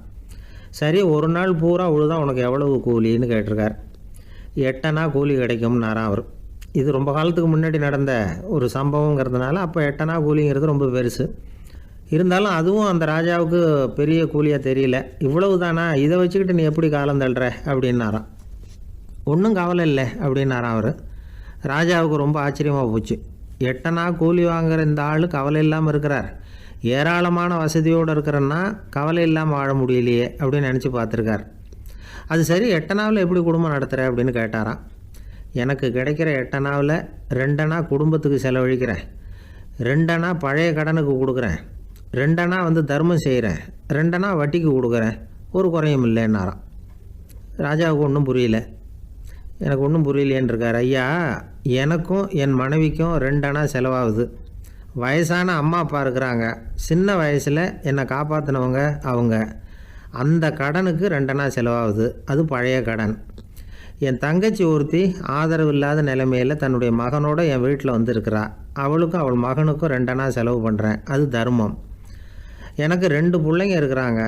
சரி, ஒரு நாள் பூரா உழுதா உனக்கு எவ்வளவு கூலின்னு கேட்டிருக்கார். 8 அணா கூலி கிடைக்கும்னாராம் அவர். இது ரொம்ப காலத்துக்கு முன்னாடி நடந்த ஒரு சம்பவங்கிறதுனால அப்போ 8 அணா கூலிங்கிறது ரொம்ப பெருசு. இருந்தாலும் அதுவும் அந்த ராஜாவுக்கு பெரிய கூலியாக தெரியல. இவ்வளவு தானா, இதை வச்சுக்கிட்டு நீ எப்படி காலம் தள்ளுற அப்படின்னாராம். ஒன்றும் கவலை இல்லை அப்படின்னாராம் அவர். ராஜாவுக்கு ரொம்ப ஆச்சரியமாக போச்சு. 8 அணா கூலி வாங்குகிற இந்த ஆள் கவலை இல்லாமல் இருக்கிறார், ஏராளமான வசதியோடு இருக்கிறன்னா கவலை இல்லாமல் வாழ முடியலையே அப்படின்னு நினச்சி பார்த்துருக்கார். அது சரி, 8 அணாவில் எப்படி குடும்பம் நடத்துகிற அப்படின்னு கேட்டாராம். எனக்கு கிடைக்கிற 8 அணாவில் 2 அணா குடும்பத்துக்கு செலவழிக்கிறேன், 2 அணா பழைய கடனுக்கு கொடுக்குறேன், 2 அணா தர்மம் செய்கிறேன், 2 அணா வட்டிக்கு கொடுக்குறேன், ஒரு குறையும் இல்லைன்னாராம். ராஜாவுக்கு ஒன்றும் புரியல. எனக்கு ஒன்றும் புரியலையேன்னு இருக்கார். ஐயா, எனக்கும் என் மனைவிக்கும் 2 அணா செலவாகுது. வயசான அம்மா அப்பா இருக்கிறாங்க, சின்ன வயசில் என்னை காப்பாற்றினவங்க அவங்க. அந்த கடனுக்கு 2 அணா செலவாகுது, அது பழைய கடன். என் தங்கச்சி ஒருத்தி ஆதரவு இல்லாத நிலைமையில் தன்னுடைய மகனோட என் வீட்டில் இருக்கிறா. அவளுக்கும் அவள் மகனுக்கும் 2 அணா செலவு பண்ணுறேன், அது தர்மம். எனக்கு 2 பிள்ளைங்க இருக்கிறாங்க,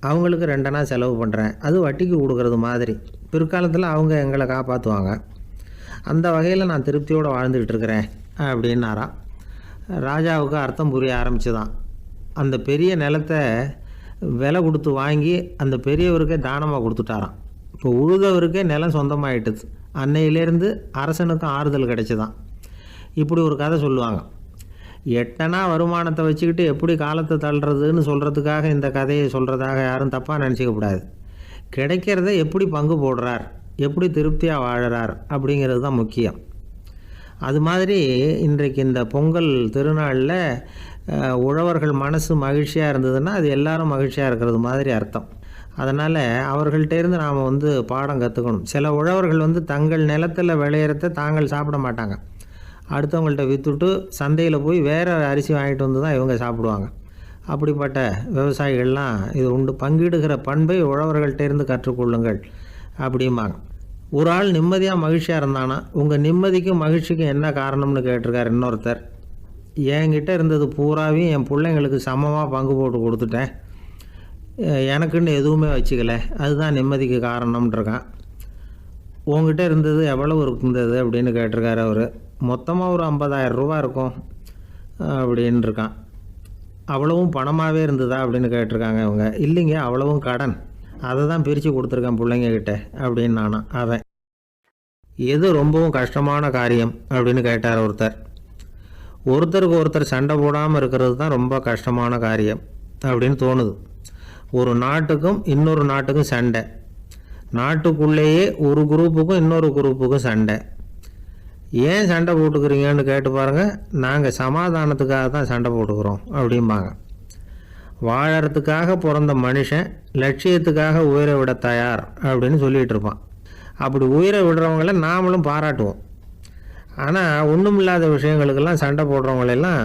அவங்களுக்கு 2 அணா செலவு பண்ணுறேன், அது வட்டிக்கு கொடுக்கறது மாதிரி. பிற்காலத்தில் அவங்க எங்களை காப்பாற்றுவாங்க. அந்த வகையில் நான் திருப்தியோடு வாழ்ந்துக்கிட்டு இருக்கிறேன் அப்படின்னாராம். ராஜாவுக்கு அர்த்தம் புரிய ஆரம்பிச்சுதான். அந்த பெரிய நிலத்தை விலை கொடுத்து வாங்கி அந்த பெரியவருக்கே தானமாக கொடுத்துட்டாராம். இப்போ உழுதவருக்கே நிலம் சொந்தமாகிட்டுது. அன்னையிலேருந்து அரசனுக்கும் ஆறுதல் கிடைச்சிதான். இப்படி ஒரு கதை சொல்லுவாங்க. 8 அணா வருமானத்தை வச்சுக்கிட்டு எப்படி காலத்தை தள்ளுறதுன்னு சொல்கிறதுக்காக இந்த கதையை சொல்கிறதாக யாரும் தப்பாக நினச்சிக்கக்கூடாது. கிடைக்கிறத எப்படி பங்கு போடுறார், எப்படி திருப்தியாக வாழறார் அப்படிங்கிறது தான் முக்கியம். அது மாதிரி இன்றைக்கு இந்த பொங்கல் திருநாளில் உழவர்கள் மனசு மகிழ்ச்சியாக இருந்ததுன்னா அது எல்லாரும் மகிழ்ச்சியாக இருக்கிறது மாதிரி அர்த்தம். அதனால் அவர்கள்ட்டேருந்து நாம் பாடம் கற்றுக்கணும். சில உழவர்கள் தங்கள் நிலத்தில் விளையிறத தாங்கள் சாப்பிட மாட்டாங்க. அடுத்தவங்கள்ட்ட விற்றுட்டு சந்தையில் போய் வேறு அரிசி வாங்கிட்டு வந்து தான் இவங்க சாப்பிடுவாங்க. அப்படிப்பட்ட விவசாயிகள்லாம் இது உண்டு. பங்கிடுகிற பண்பை உழவர்கள்ட்டேருந்து கற்றுக்கொள்ளுங்கள் அப்படிம்பாங்க. ஒரு ஆள் நிம்மதியாக மகிழ்ச்சியாக இருந்தானா, உங்கள் நிம்மதிக்கும் மகிழ்ச்சிக்கும் என்ன காரணம்னு கேட்டிருக்கார் இன்னொருத்தர். என்கிட்ட இருந்தது பூராவையும் என் பிள்ளைங்களுக்கு சமமாக பங்கு போட்டு கொடுத்துட்டேன், எனக்குன்னு எதுவுமே வச்சுக்கல, அதுதான் நிம்மதிக்கு காரணம்ன்றிருக்கான். உங்ககிட்ட இருந்தது எவ்வளவு இருந்தது அப்படின்னு கேட்டிருக்காரு அவர். மொத்தமாக ஒரு 50,000 ரூபா இருக்கும் அப்படின்னு இருக்கான். அவ்வளவும் பணமாகவே இருந்ததா அப்படின்னு கேட்டிருக்காங்க அவங்க. இல்லைங்க, அவ்வளவும் கடன், அதை தான் பிரித்து கொடுத்துருக்கேன் பிள்ளைங்கக்கிட்ட அப்படின்னு நானும். அவன் எது ரொம்பவும் கஷ்டமான காரியம் அப்படின்னு கேட்டார் ஒருத்தர். ஒருத்தருக்கு ஒருத்தர் சண்டை போடாமல் இருக்கிறது தான் ரொம்ப கஷ்டமான காரியம் அப்படின்னு தோணுது. ஒரு நாட்டுக்கும் இன்னொரு நாட்டுக்கும் சண்டை, நாட்டுக்குள்ளேயே ஒரு குரூப்புக்கும் இன்னொரு குரூப்புக்கும் சண்டை. ஏன் சண்டை போட்டுக்கிறீங்கன்னு கேட்டு பாருங்கள். நாங்கள் சமாதானத்துக்காக தான் சண்டை போட்டுக்கிறோம் அப்படிம்பாங்க. வாழறதுக்காக பிறந்த மனுஷன் லட்சியத்துக்காக உயிரை விட தயார் அப்படின்னு சொல்லிகிட்டு இருப்பான். அப்படி உயிரை விடுறவங்கள நாமளும் பாராட்டுவோம். ஆனால் ஒன்றுமில்லாத விஷயங்களுக்கெல்லாம் சண்டை போடுறவங்களெல்லாம்,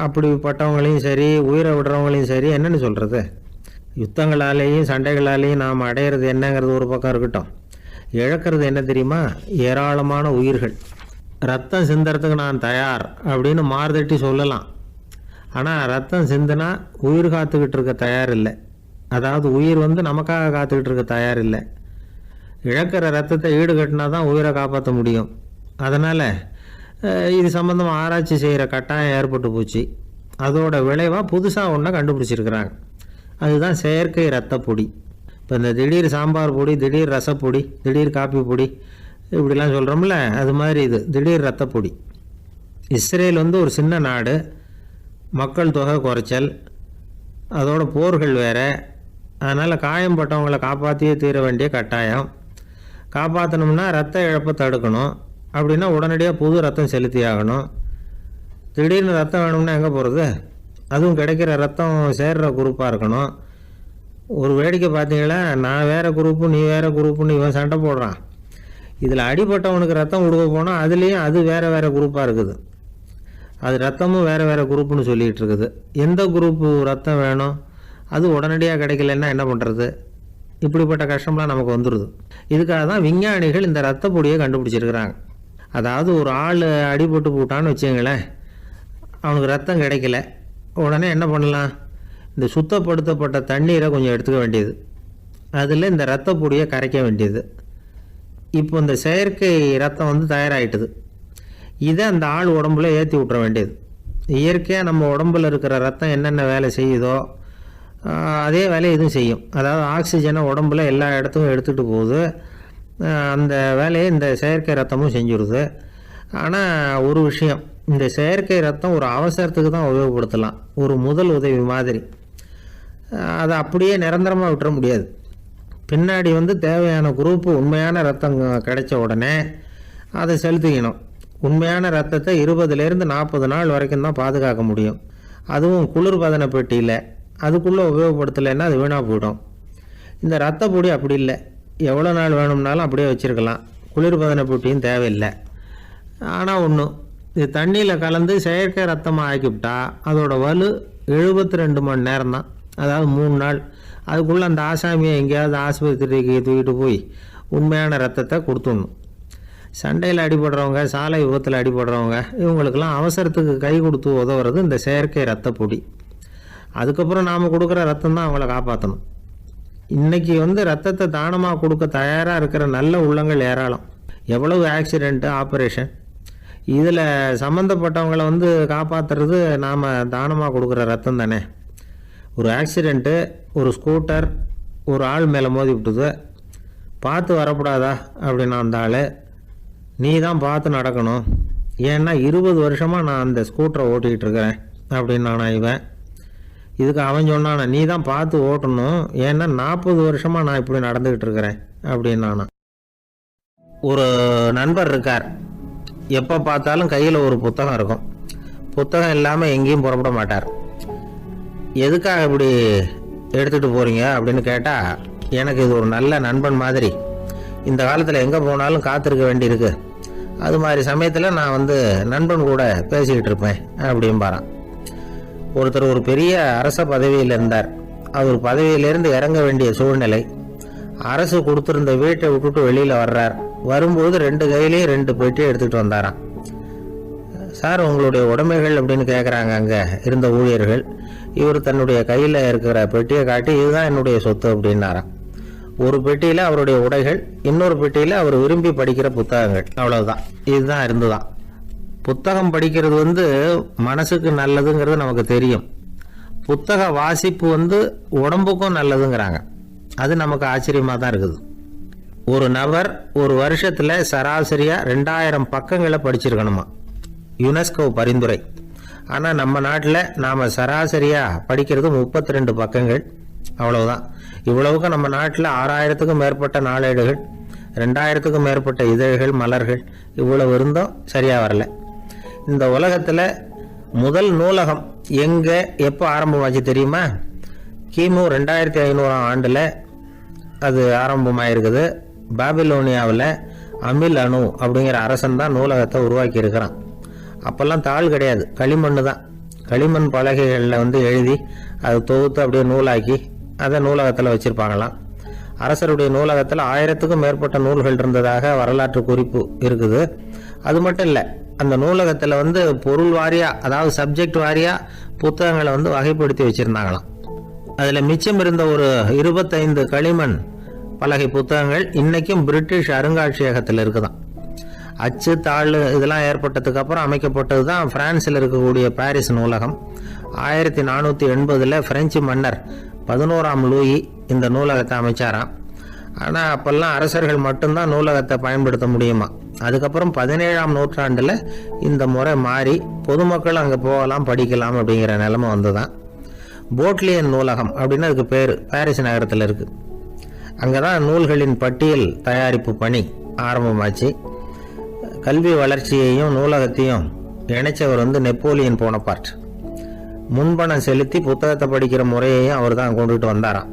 அப்படிப்பட்டவங்களையும் சரி உயிரை விடுறவங்களையும் சரி என்னென்னு சொல்கிறது, யுத்தங்களாலேயும் சண்டைகளாலேயும் நாம் அடையிறது என்னங்கிறது ஒரு பக்கம் இருக்கட்டும், இழக்கிறது என்ன தெரியுமா? ஏராளமான உயிர்கள். ரத்தம் சிந்துறதுக்கு நான் தயார் அப்படின்னு மார்தட்டி சொல்லலாம். ஆனால் ரத்தம் சிந்தினா உயிர் காத்துக்கிட்டு இருக்க தயார் இல்லை. அதாவது உயிர் நமக்காக காத்துக்கிட்டு இருக்க தயார் இல்லை. இழக்கிற ரத்தத்தை ஈடுகட்டினா தான் உயிரை காப்பாற்ற முடியும். அதனால் இது சம்மந்தமாக ஆராய்ச்சி செய்கிற கட்டாயம் ஏற்பட்டு போச்சு. அதோட விளைவாக புதுசாக ஒன்றை கண்டுபிடிச்சிருக்கிறாங்க. அதுதான் செயற்கை ரத்த பொடி. இப்போ இந்த திடீர் சாம்பார் பொடி, திடீர் ரசப்பொடி, திடீர் காப்பி பொடி இப்படிலாம் சொல்கிறோம்ல, அது மாதிரி இது திடீர் ரத்த பொடி. இஸ்ரேல் ஒரு சின்ன நாடு, மக்கள் தொகை குறைச்சல், அதோட போர்கள் வேறு. அதனால் காயம்பட்டவங்களை காப்பாற்றியே தீர வேண்டிய கட்டாயம். காப்பாற்றணும்னா ரத்த இழப்பை தடுக்கணும். அப்படின்னா உடனடியாக புது ரத்தம் செலுத்தி ஆகணும். திடீர்னு ரத்தம் வேணும்னா எங்கே போகிறது? அதுவும் கிடைக்கிற ரத்தம் சேர்கிற குரூப்பாக இருக்கணும். ஒரு வேடிக்கை பார்த்தீங்களா, நான் வேறு குரூப்பு நீ வேறு குரூப்புன்னு இவன் சண்டை போடுறான். இதில் அடிபட்டவனுக்கு ரத்தம் கொடுக்க போனால் அதுலேயும் அது வேறு வேறு குரூப்பாக இருக்குது. அது ரத்தமும் வேறு வேறு குரூப்புன்னு சொல்லிகிட்டு இருக்குது. எந்த குரூப்பு ரத்தம் வேணும், அது உடனடியாக கிடைக்கலன்னா என்ன பண்ணுறது? இப்படிப்பட்ட கஷ்டம்லாம் நமக்கு வந்துடுது. இதுக்காக தான் விஞ்ஞானிகள் இந்த ரத்த பொடியை கண்டுபிடிச்சிருக்கிறாங்க. அதாவது ஒரு ஆள் அடிபட்டு போட்டான்னு வச்சுங்களேன், அவனுக்கு ரத்தம் கிடைக்கல, உடனே என்ன பண்ணலாம்? இந்த சுத்தப்படுத்தப்பட்ட தண்ணீரை கொஞ்சம் எடுத்துக்க வேண்டியது, அதில் இந்த ரத்த பொடியை கரைக்க வேண்டியது. இப்போ இந்த செயற்கை ரத்தம் தயாராகிட்டுது. இதை அந்த ஆள் உடம்புல ஏற்றி விட்டுற வேண்டியது. இயற்கையாக நம்ம உடம்புல இருக்கிற ரத்தம் என்னென்ன வேலை செய்யுதோ அதே வேலையை இதுவும் செய்யும். அதாவது ஆக்சிஜனை உடம்புல எல்லா இடத்துக்கும் எடுத்துகிட்டு போகுது. அந்த வேலையை இந்த செயற்கை ரத்தமும் செஞ்சுடுது. ஆனால் ஒரு விஷயம், இந்த செயற்கை ரத்தம் ஒரு அவசரத்துக்கு தான் உபயோகப்படுத்தலாம், ஒரு முதல் உதவி மாதிரி. அதை அப்படியே நிரந்தரமாக விட்டுற முடியாது. பின்னாடி தேவையான குரூப்பு உண்மையான ரத்தம் கிடைச்ச உடனே அதை செலுத்திக்கணும். உண்மையான ரத்தத்தை 20லேருந்து 40 நாள் வரைக்கும் தான் பாதுகாக்க முடியும். அதுவும் குளிர்பதன பெட்டியில். அதுக்குள்ளே உபயோகப்படுத்தலைன்னா அது வீணாக போயிடும். இந்த ரத்த பொடி அப்படி இல்லை, எவ்வளோ நாள் வேணும்னாலும் அப்படியே வச்சுருக்கலாம், குளிர்பதன பெட்டியும் தேவையில்லை. ஆனால் ஒன்று, இது தண்ணியில் கலந்து செயற்கை ரத்தமாக ஆக்கிவிட்டா அதோட வலு 72 மணி நேரம் தான், அதாவது 3 நாள். அதுக்குள்ளே அந்த ஆசாமியை எங்கேயாவது ஆஸ்பத்திரிக்கு தூக்கிட்டு போய் உண்மையான ரத்தத்தை கொடுத்துடணும். சண்டையில் அடிபடுறவங்க, சாலை விபத்தில் அடிபடுறவங்க, இவங்களுக்கெல்லாம் அவசரத்துக்கு கை கொடுத்து உதவுறது இந்த செயற்கை ரத்த பொடி. அதுக்கப்புறம் நாம் கொடுக்குற ரத்தம் தான் அவங்கள காப்பாற்றணும். இன்றைக்கி ரத்தத்தை தானமாக கொடுக்க தயாராக இருக்கிற நல்ல உள்ளங்கள் ஏராளம். எவ்வளவு ஆக்சிடெண்ட்டு, ஆப்ரேஷன், இதில் சம்மந்தப்பட்டவங்களை காப்பாற்றுறது நாம் தானமாக கொடுக்குற ரத்தம் தானே. ஒரு ஆக்சிடெண்ட்டு, ஒரு ஸ்கூட்டர் ஒரு ஆள் மேலே மோதி விட்டுது, பார்த்து வரக்கூடாதா அப்படின்னா அந்த ஆள், நீ தான் பார்த்து நடக்கணும், ஏன்னா 20 வருஷமாக நான் அந்த ஸ்கூட்டரை ஓட்டிகிட்டு இருக்கிறேன் அப்படின்னு நானா இவன். இதுக்கு அவன் சொன்னானா, நீ தான் பார்த்து ஓட்டணும், ஏன்னா 40 வருஷமாக நான் இப்படி நடந்துக்கிட்டு இருக்கிறேன் அப்படின்னு நானா. ஒரு நண்பர் இருக்கார், எப்போ பார்த்தாலும் கையில் ஒரு புத்தகம் இருக்கும். புத்தகம் இல்லாமல் எங்கேயும் புறப்பட மாட்டார். எதுக்காக இப்படி எடுத்துகிட்டு போகிறீங்க அப்படின்னு கேட்டால், எனக்கு இது ஒரு நல்ல நண்பன் மாதிரி, இந்த காலத்தில் எங்கே போனாலும் காத்திருக்க வேண்டியிருக்கு, அது மாதிரி சமயத்தில் நான் நண்பன் கூட பேசிக்கிட்டு இருப்பேன் அப்படிம்பாரான். ஒருத்தர் ஒரு பெரிய அரச பதவியில் இருந்தார். அவர் பதவியிலிருந்து இறங்க வேண்டிய சூழ்நிலை. அரசு கொடுத்துருந்த வீட்டை விட்டுட்டு வெளியில் வர்றார். வரும்போது 2 கையிலையும் 2 பெட்டியை எடுத்துகிட்டு வந்தாராம். சார், உங்களுடைய உடைமைகள் அப்படின்னு கேட்குறாங்க அங்கே இருந்த ஊழியர்கள். இவர் தன்னுடைய கையில் இருக்கிற பெட்டியை காட்டி, இதுதான் என்னுடைய சொத்து அப்படின்னாராம். ஒரு பெட்டியில் அவருடைய உடைகள், இன்னொரு பெட்டியில் அவர் விரும்பி படிக்கிற புத்தகங்கள். அவ்வளவுதான். இதுதான் இருந்துதான். புத்தகம் படிக்கிறது மனசுக்கு நல்லதுங்கிறது நமக்கு தெரியும். புத்தக வாசிப்பு உடம்புக்கும் நல்லதுங்கிறாங்க. அது நமக்கு ஆச்சரியமாக தான் இருக்குது. ஒரு நபர் ஒரு வருஷத்தில் சராசரியாக 2000 பக்கங்களை படிச்சிருக்கணுமா, யுனெஸ்கோ பரிந்துரை. ஆனால் நம்ம நாட்டில் நாம் சராசரியாக படிக்கிறது 32 பக்கங்கள். அவ்வளவுதான். இவ்வளவுக்கு நம்ம நாட்டில் 6000க்கும் மேற்பட்ட நாளேடுகள், 2000க்கும் மேற்பட்ட இதழ்கள், மலர்கள், இவ்வளவு இருந்தும் சரியாக வரல. இந்த உலகத்தில் முதல் நூலகம் எங்கே எப்போ ஆரம்பமாச்சு தெரியுமா? கிமு 2500 ஆண்டில் அது ஆரம்பமாயிருக்குது. பாபிலோனியாவில் அமில் அணு அப்படிங்கிற அரசன் தான் நூலகத்தை உருவாக்கி இருக்கிறான். அப்போல்லாம் தாள் கிடையாது, களிமண் தான். களிமண் பலகைகளில் எழுதி அதை தொகுத்து அப்படியே நூலாக்கி அதை நூலகத்தில் வச்சுருப்பாங்களாம். அரசருடைய நூலகத்தில் 1000க்கும் மேற்பட்ட நூல்கள் இருந்ததாக வரலாற்று குறிப்பு இருக்குது. அது மட்டும் இல்லை, அந்த நூலகத்தில் பொருள் வாரியாக, அதாவது சப்ஜெக்ட் வாரியாக புத்தகங்களை வகைப்படுத்தி வச்சுருந்தாங்களாம். அதில் மிச்சம் இருந்த ஒரு 25 களிமண் பலகை புத்தகங்கள் இன்னைக்கும் பிரிட்டிஷ் அருங்காட்சியகத்தில் இருக்குதான். அச்சு தாள் இதெல்லாம் ஏற்பட்டதுக்கு அப்புறம் அமைக்கப்பட்டது தான் பிரான்சில் இருக்கக்கூடிய பாரிஸ் நூலகம். 1480 பிரெஞ்சு மன்னர் 11ஆம் லூயி இந்த நூலகத்தை அமைச்சாராம். ஆனால் அப்பெல்லாம் அரசர்கள் மட்டும்தான் நூலகத்தை பயன்படுத்த முடியுமா. அதுக்கப்புறம் 17ஆம் நூற்றாண்டில் இந்த முறை மாறி பொதுமக்கள் அங்கே போகலாம், படிக்கலாம் அப்படிங்கிற நிலைமை வந்துதான். போட்லியன் நூலகம் அப்படின்னு அதுக்கு பேர், பாரிஸ் நகரத்தில் இருக்குது. அங்கே தான் நூல்களின் பட்டியல் தயாரிப்பு பணி ஆரம்பமாச்சு. கல்வி வளர்ச்சியையும் நூலகத்தையும் இணைச்சவர் நெப்போலியன் போனபார்ட். முன்பணம் செலுத்தி புத்தகத்தை படிக்கிற முறையையும் அவர் தான் கொண்டுட்டு வந்தாராம்.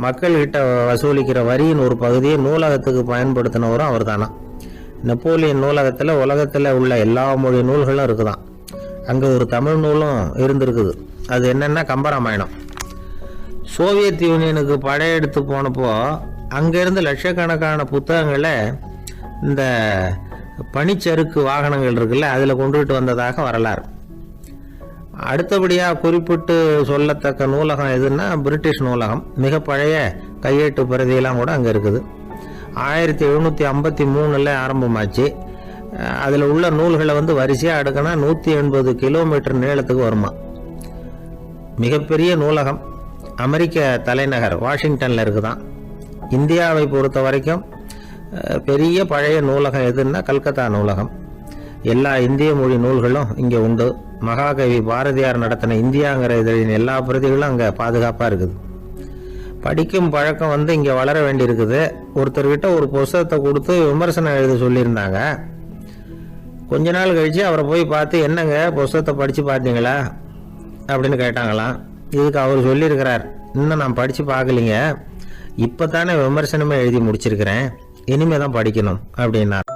மக்கள்கிட்ட வசூலிக்கிற வரியின் ஒரு பகுதியை நூலகத்துக்கு பயன்படுத்தினவரும் அவர் தானா. நெப்போலியன் நூலகத்தில் உலகத்தில் உள்ள எல்லா மொழி நூல்களும் இருக்குதான். அங்கே ஒரு தமிழ் நூலும் இருந்திருக்குது. அது என்னென்னா கம்பராமாயணம். சோவியத் யூனியனுக்கு படையெடுத்து போனப்போ அங்கேருந்து லட்சக்கணக்கான புத்தகங்களை இந்த பனிச்சறுக்கு வாகனங்கள் இருக்குல்ல, அதில் கொண்டுகிட்டு வந்ததாக வரலாறு. அடுத்தபடியாக குறிப்பிட்டு சொல்லத்தக்க நூலகம் எதுன்னா பிரிட்டிஷ் நூலகம். மிக பழைய கையெழுத்து பிரதியெல்லாம் கூட அங்கே இருக்குது. 1753 ஆரம்பமாச்சு. அதில் உள்ள நூல்களை வரிசையாக அடுக்கினா 180 கிலோமீட்டர் நீளத்துக்கு வருமா. மிகப்பெரிய நூலகம் அமெரிக்க தலைநகர் வாஷிங்டனில் இருக்குதான். இந்தியாவை பொறுத்த வரைக்கும் பெரிய பழைய நூலகம் எதுன்னா கல்கத்தா நூலகம். எல்லா இந்திய மொழி நூல்களும் இங்கே உண்டு. மகாகவி பாரதியார் நடத்தின இந்தியாங்கிற இதழின் எல்லா பிரதிகளும் அங்கே பாதுகாப்பாக இருக்குது. படிக்கும் பழக்கம் இங்கே வளர வேண்டியிருக்குது. ஒருத்தர்கிட்ட ஒரு புஸ்தகத்தை கொடுத்து விமர்சனம் எழுத சொல்லியிருந்தாங்க. கொஞ்ச நாள் கழித்து அவரை போய் பார்த்து, என்னங்க புஸ்தகத்தை படித்து பார்த்தீங்களா அப்படின்னு கேட்டாங்களாம். இதுக்கு அவர் சொல்லியிருக்கிறார், இன்னும் நான் படித்து பார்க்கலிங்க, இப்போ தானே விமர்சனமே எழுதி முடிச்சிருக்கிறேன், இனிமே தான் படிக்கணும் அப்படின்னார்.